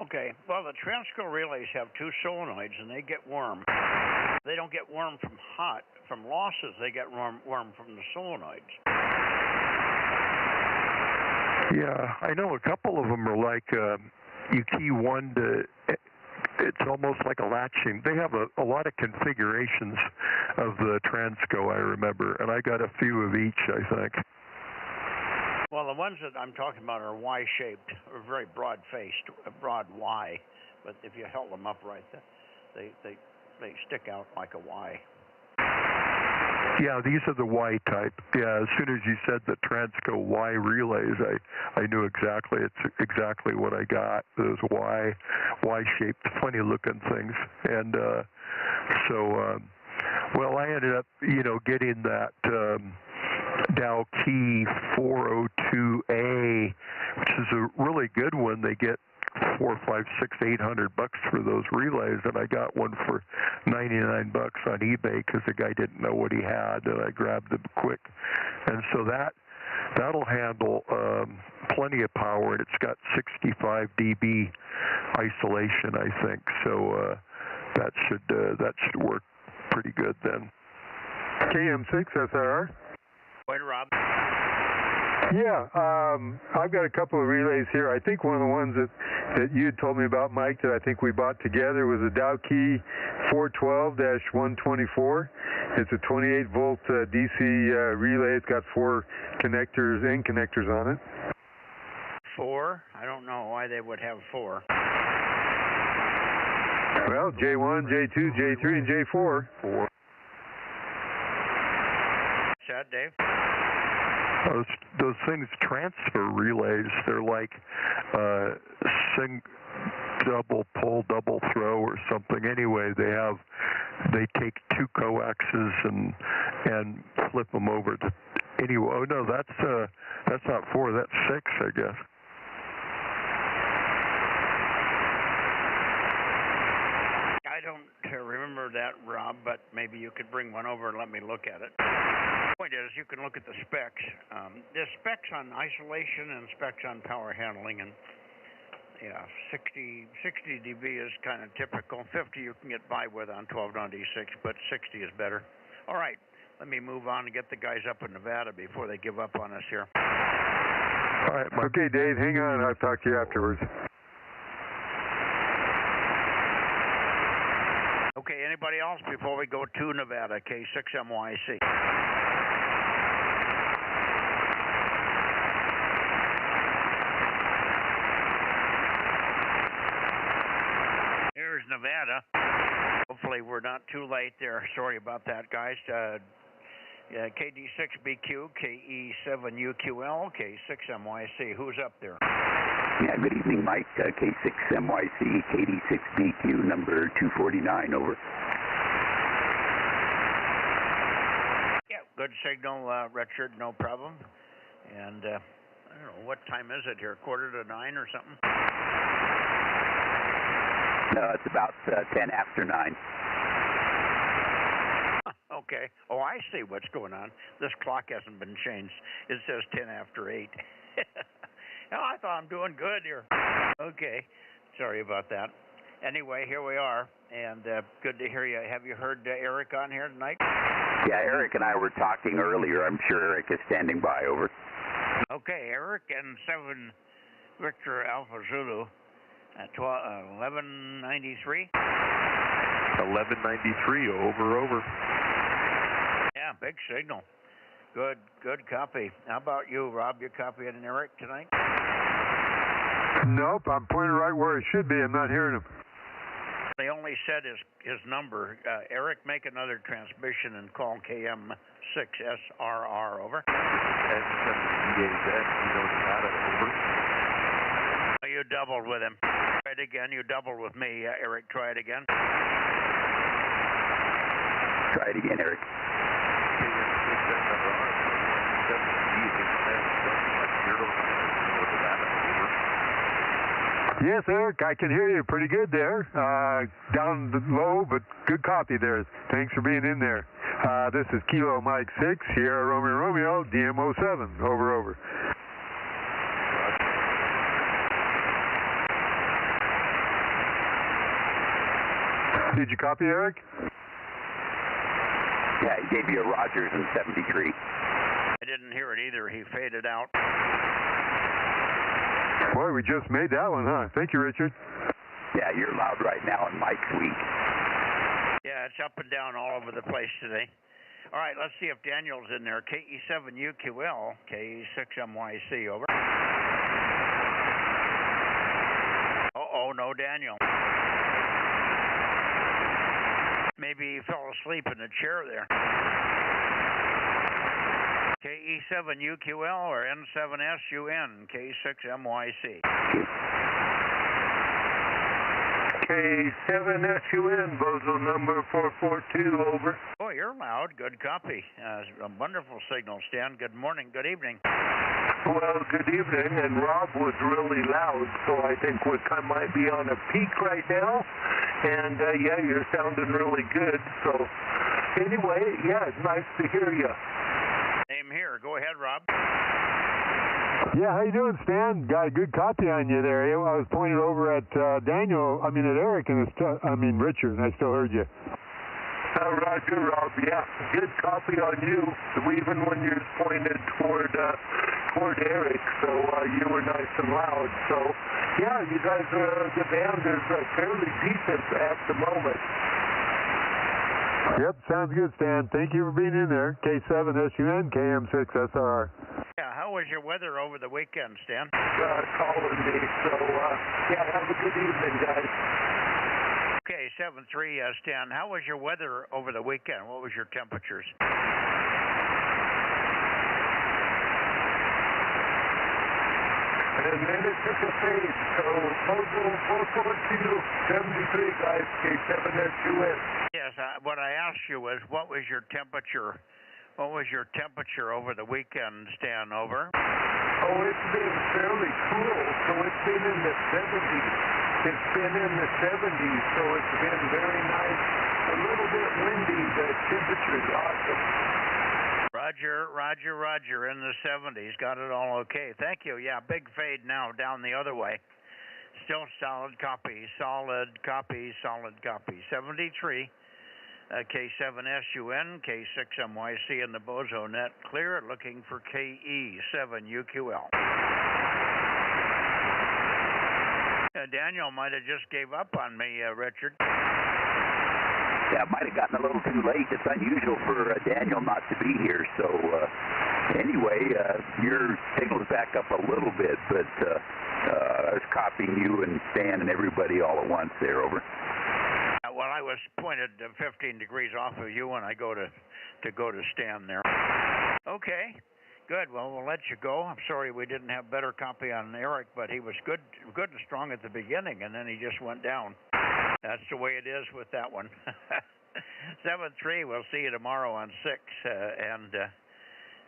Okay, well, the Transco relays have 2 solenoids, and they get warm. They don't get warm from losses. They get warm from the solenoids. Yeah, I know a couple of them are like you key one to. It's almost like a latching. They have a lot of configurations of the Transco, I remember, and I got a few of each, I think. Well, the ones that I'm talking about are Y-shaped, or very broad-faced, a broad Y. But if you held them upright, they They stick out like a Y. Yeah, these are the Y type. Yeah, as soon as you said the Transco Y relays, I knew exactly. It's exactly what I got. Those Y-shaped, funny-looking things. And well, I ended up, getting that Dow Key 402A, which is a really good one. They get $400, $500, $600, $800 for those relays, and I got one for $99 on eBay because the guy didn't know what he had, and I grabbed them quick. And so that'll handle plenty of power, and it's got 65 dB isolation, I think. So that should work pretty good then. KM6 SRR. Wait, Rob. Yeah, I've got a couple of relays here. I think one of the ones that you had told me about, Mike, that I think we bought together was a Dow Key 412-124. It's a 28-volt DC relay. It's got 4 connectors, end connectors on it. 4? I don't know why they would have 4. Well, J1, J2, J3, and J4. That, Dave? Those things transfer relays. They're like double pull, double throw, or something. Anyway, they take 2 coaxes and flip them over to anyway. Oh no, that's not 4. That's 6, I guess. I don't remember that, Rob, but maybe you could bring one over and let me look at it. The point is, you can look at the specs. There's specs on isolation and specs on power handling, and yeah, 60 dB is kind of typical. 50 you can get by with on 1296, but 60 is better. All right, let me move on and get the guys up in Nevada before they give up on us here. All right, okay, Dave, hang on. I'll talk to you afterwards. Okay, anybody else before we go to Nevada, K6MYC? Here's Nevada. Hopefully we're not too late there. Sorry about that, guys. KD6BQ, KE7UQL, K6MYC. Who's up there? Yeah, good evening, Mike. K6MYC, KD6BQ, number 249, over. Yeah, good signal, Richard, no problem. And I don't know, what time is it here? 8:45 or something? No, it's about 10 after 9. Okay. Oh, I see what's going on. This clock hasn't been changed. It says 10 after 8. Oh, I thought I'm doing good here. Okay. Sorry about that. Anyway, here we are, and good to hear you. Have you heard Eric on here tonight? Yeah, Eric and I were talking earlier. I'm sure Eric is standing by, over. Okay, Eric and 7 Victor Alpha Zulu at 1193. 1193, over. Yeah, big signal. Good copy. How about you, Rob? You copying Eric tonight? Nope, I'm pointing right where it should be. I'm not hearing him. They only said his number. Eric, make another transmission and call KM6SRR, over. You doubled with him. Try it again. You doubled with me, Eric. Try it again. Try it again, Eric. Yes, Eric, I can hear you pretty good there. Down low, but good copy there. Thanks for being in there. This is Kilo Mike 6, Sierra Romeo, DMO 7. Over. Did you copy, Eric? Yeah, he gave you a Rogers in 73. I didn't hear it either. He faded out. Boy, we just made that one, huh? Thank you, Richard. Yeah, you're loud right now in Mike's week. Yeah, it's up and down all over the place today. All right, let's see if Daniel's in there. KE7UQL, KE6MYC, over. Uh-oh, no Daniel. Maybe he fell asleep in the chair there. KE7UQL or N7SUN, K6MYC. K7SUN, Bozo number 442, over. Oh, you're loud. Good copy. A wonderful signal, Stan. Good morning. Good evening. Well, good evening, and Rob was really loud, so I think we might be on a peak right now, and yeah, you're sounding really good, so anyway, yeah, it's nice to hear you. Same here. Go ahead, Rob. Yeah, how you doing, Stan? Got a good copy on you there. I was pointed over at at Eric, and Richard, and I still heard you. Roger, Rob. Yeah, good copy on you, even when you're pointed toward Eric, so you were nice and loud. So, yeah, you guys, the band is fairly decent at the moment. Yep, sounds good, Stan. Thank you for being in there. K7SUN, KM6SR. Yeah, how was your weather over the weekend, Stan? Calling me, so, yeah, have a good evening, guys. Okay, 7-3, Stan, how was your weather over the weekend? What was your temperatures? And then it took a fade, so Bozo 442, 73, guys, K7SUN. Yes, what I asked you was, what was your temperature? What was your temperature over the weekend, Stan, over? Oh, it's been fairly cool, so it's been in the 70s. It's been in the 70s, so it's been very nice. A little bit windy, the temperature's awesome. Roger, in the 70s. Got it all okay. Thank you. Yeah, big fade now down the other way. Still solid copy. 73, K7SUN, K6MYC in the Bozo Net. Clear, looking for KE7UQL. Daniel might have just gave up on me, Richard. Yeah, might have gotten a little too late. It's unusual for Daniel not to be here. So anyway, your signal's back up a little bit, but I was copying you and Stan and everybody all at once there, over. Well, I was pointed 15 degrees off of you when I go to Stan there. Okay. Good. Well, we'll let you go. I'm sorry we didn't have better copy on Eric, but he was good and strong at the beginning, and then he just went down. That's the way it is with that one. 7-3. We'll see you tomorrow on 6,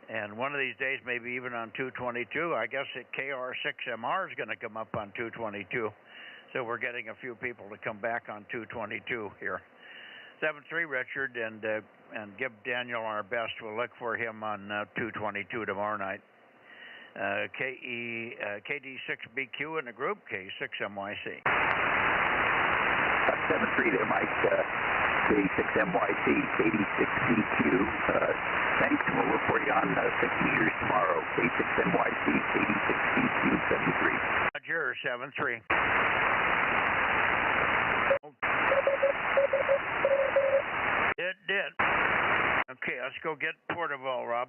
and one of these days, maybe even on 222. I guess KR6MR is going to come up on 222. So we're getting a few people to come back on 222 here. 7-3, Richard, and give Daniel our best. We'll look for him on 222 tomorrow night. KD6BQ in the group, K6MYC. 7-3 there, Mike. K6MYC, KD6BQ. Thanks, and we'll report you on 6 meters tomorrow. K6MYC, KD6BQ, 73. Roger, 7-3. It did. Okay, let's go get Porterville, Rob.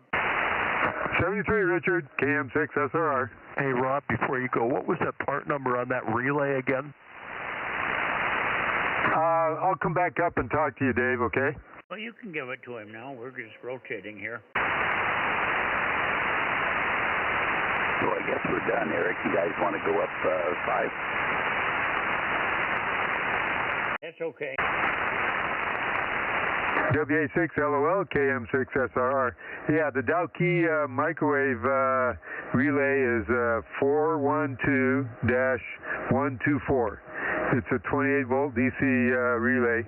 73, Richard, KM6SRR. Hey, Rob, before you go, what was that part number on that relay again? I'll come back up and talk to you, Dave, okay? Well, you can give it to him now. We're just rotating here. So I guess we're done, Eric. You guys want to go up 5? That's okay. WA6LOL, KM6SRR. Yeah, the Dow Key microwave relay is 412-124. It's a 28-volt DC relay.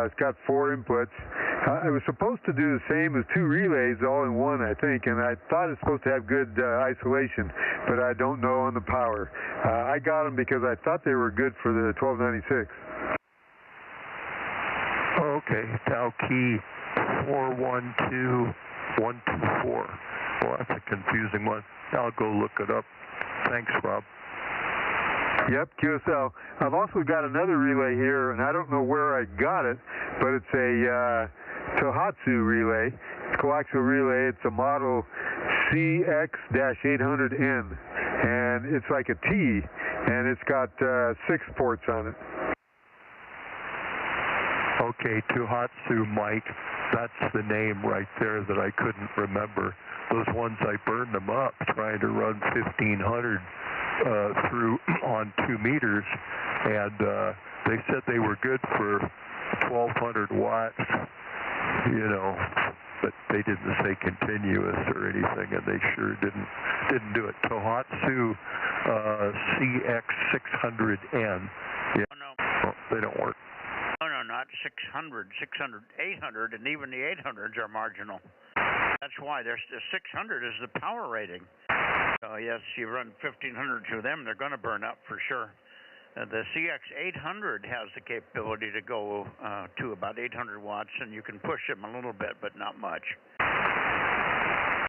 It's got 4 inputs. It was supposed to do the same as 2 relays all in one, I think, and I thought it's supposed to have good isolation, but I don't know on the power. I got them because I thought they were good for the 1296. Okay, Dow Key 412124. Well, that's a confusing one. I'll go look it up. Thanks, Rob. Yep, QSL. I've also got another relay here, and I don't know where I got it, but it's a Tohatsu relay. It's a coaxial relay. It's a model CX-800N, and it's like a T, and it's got 6 ports on it. Okay, Tohatsu, Mike, that's the name right there that I couldn't remember. Those ones, I burned them up trying to run 1,500 through on 2 meters, and they said they were good for 1,200 watts, you know, but they didn't say continuous or anything, and they sure didn't do it. Tohatsu CX600N. Yeah, no, they don't work. No, not 600, 600, 800, and even the 800s are marginal. That's why there's the 600 is the power rating. So yes, you run 1,500 through them, they're going to burn up for sure. The CX800 has the capability to go to about 800 watts, and you can push them a little bit, but not much.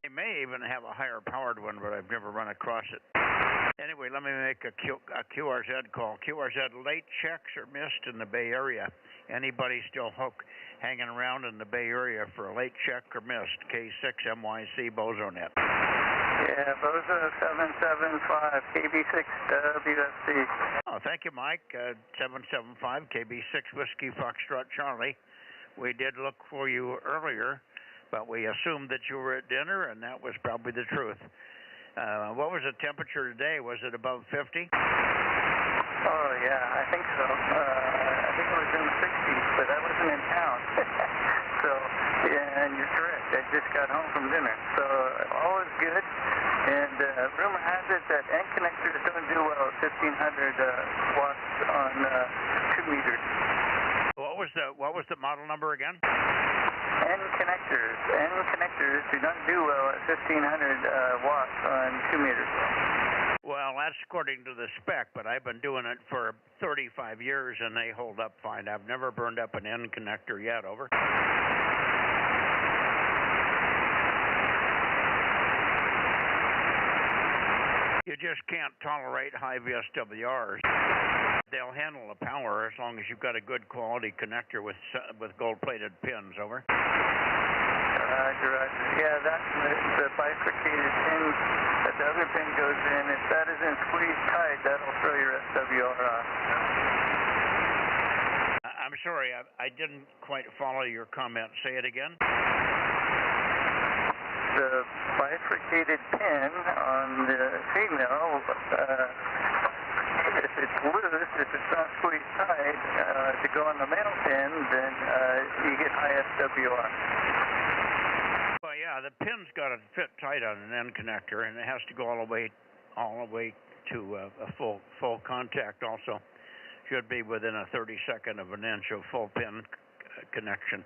They may even have a higher powered one, but I've never run across it. Anyway, let me make a QRZ call. QRZ, late checks are missed in the Bay Area. Anybody still hanging around in the Bay Area for a late check or missed? K6MYC Bozo Net. Yeah, Bozo 775 KB6 WFC. Oh, thank you, Mike. 775 KB6 Whiskey Foxtrot Charlie. We did look for you earlier, but we assumed that you were at dinner, and that was probably the truth. What was the temperature today? Was it above 50? Oh, yeah, I think so. I think it was in the 60s, but I wasn't in town. So, yeah, and you're correct. I just got home from dinner. So, all is good. And rumor has it that end connectors don't do well at 1,500 watts on 2 meters. What was the model number again? End connectors do not do well at 1,500 watts on 2 meters. Well, that's according to the spec, but I've been doing it for 35 years, and they hold up fine. I've never burned up an end connector yet, over. You just can't tolerate high VSWRs. They'll handle the power as long as you've got a good quality connector with gold-plated pins, over. Roger. Yeah, that's the bifurcated pin that the other pin goes in. If that isn't squeezed tight, that'll throw your SWR off. I'm sorry, I didn't quite follow your comment. Say it again. The bifurcated pin on the female, if it's loose, if it's not squeezed tight, to go on the male pin, then you get high SWR. Well, yeah, the pin's got to fit tight on an end connector, and it has to go all the way to a full contact. Also, should be within a 32nd of an inch of full pin connection.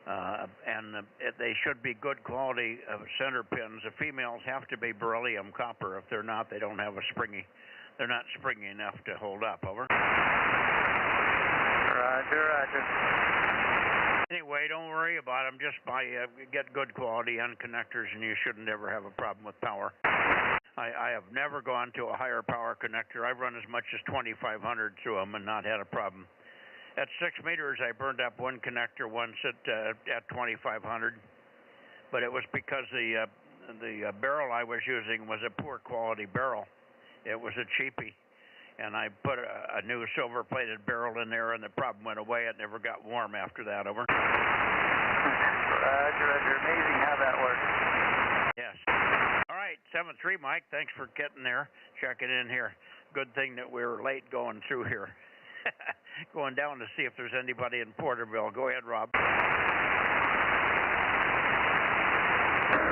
And they should be good quality center pins. The females have to be beryllium copper. If they're not, they don't have they're not springy enough to hold up, over. Roger. Anyway, don't worry about them. Just get good quality end connectors, and you shouldn't ever have a problem with power. I have never gone to a higher power connector. I've run as much as 2,500 through them and not had a problem. At 6 meters, I burned up one connector once at 2,500, but it was because the barrel I was using was a poor quality barrel. It was a cheapie, and I put a new silver-plated barrel in there, and the problem went away. It never got warm after that, over. Roger. Amazing how that works. Yes. All right, 7-3, Mike. Thanks for getting there, checking in here. Good thing that we were late going through here. Going down to see if there's anybody in Porterville. Go ahead, Rob.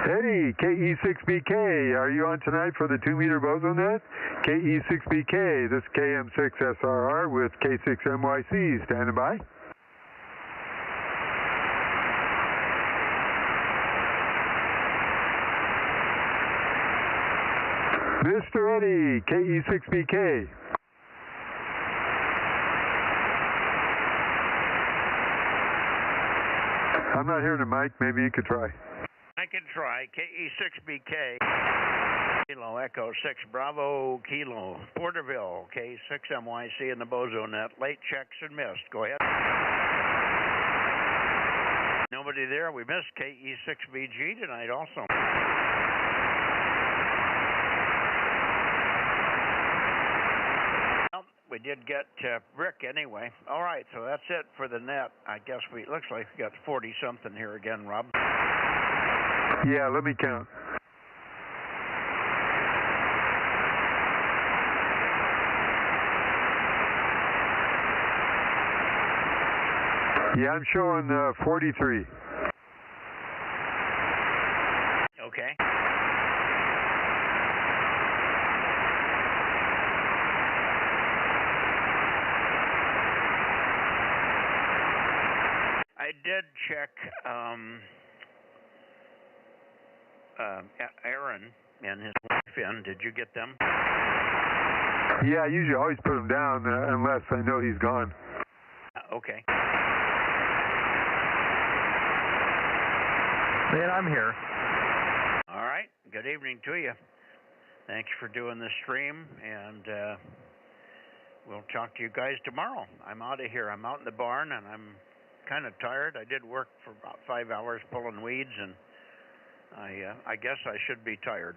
Eddie, KE6BK, are you on tonight for the 2-meter Bozo Net? KE6BK, this is KM6SRR with K6MYC, standing by. Mr. Eddie, KE6BK. I'm not hearing the mic. Maybe you could try. I can try. KE6BK. Kilo Echo 6 Bravo Kilo. Porterville. K6MYC in the Bozo Net. Late checks and missed. Go ahead. Nobody there. We missed KE6BG tonight also. Well, we did get Rick anyway. All right, so that's it for the net. I guess looks like we got 40-something here again, Rob. Yeah, let me count. Yeah, I'm showing 43. Okay. I did check Aaron and his wife in. Did you get them? Yeah, I usually always put him down unless I know he's gone. Okay. Man, I'm here. All right. Good evening to you. Thanks for doing the stream, and we'll talk to you guys tomorrow. I'm out of here. I'm out in the barn, and I'm kind of tired. I did work for about 5 hours pulling weeds, and I guess I should be tired.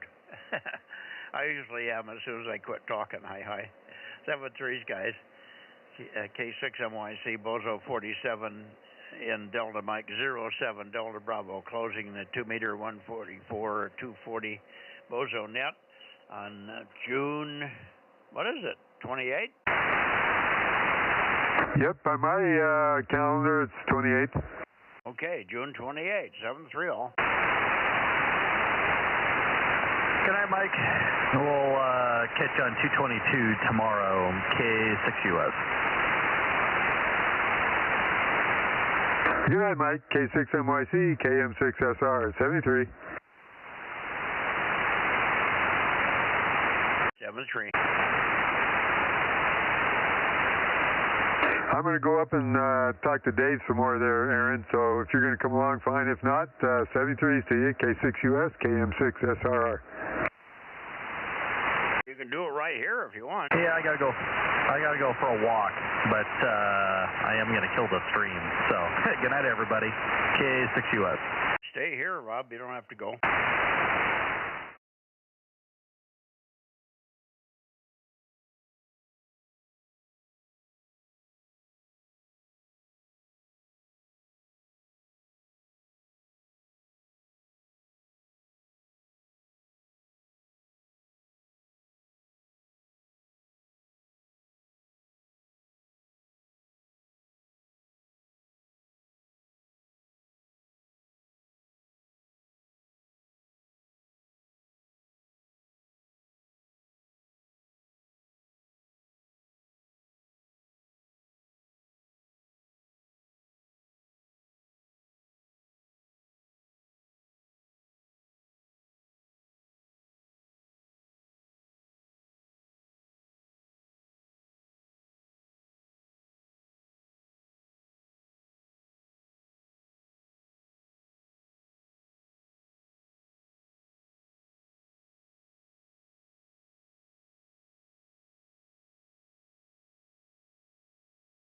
I usually am as soon as I quit talking. Hi. 7-3's guys. K6MYC, Bozo 47 in Delta Mike 07, Delta Bravo, closing the 2-meter 144, 240 Bozo Net on June, what is it, 28? Yep, by my calendar, it's 28th. Okay, June 28th, 7-3 all. Good night, Mike. We'll catch you on 222 tomorrow, K6US. Good night, Mike. K6MYC, KM6SR, 73. 7-3. I'm going to go up and talk to Dave some more there, Aaron. So if you're going to come along, fine. If not, 73's to you, K6US, KM6SRR. You can do it right here if you want. Yeah, I gotta go for a walk, but I am gonna kill the stream. So good night, everybody. K6US. Stay here, Rob. You don't have to go.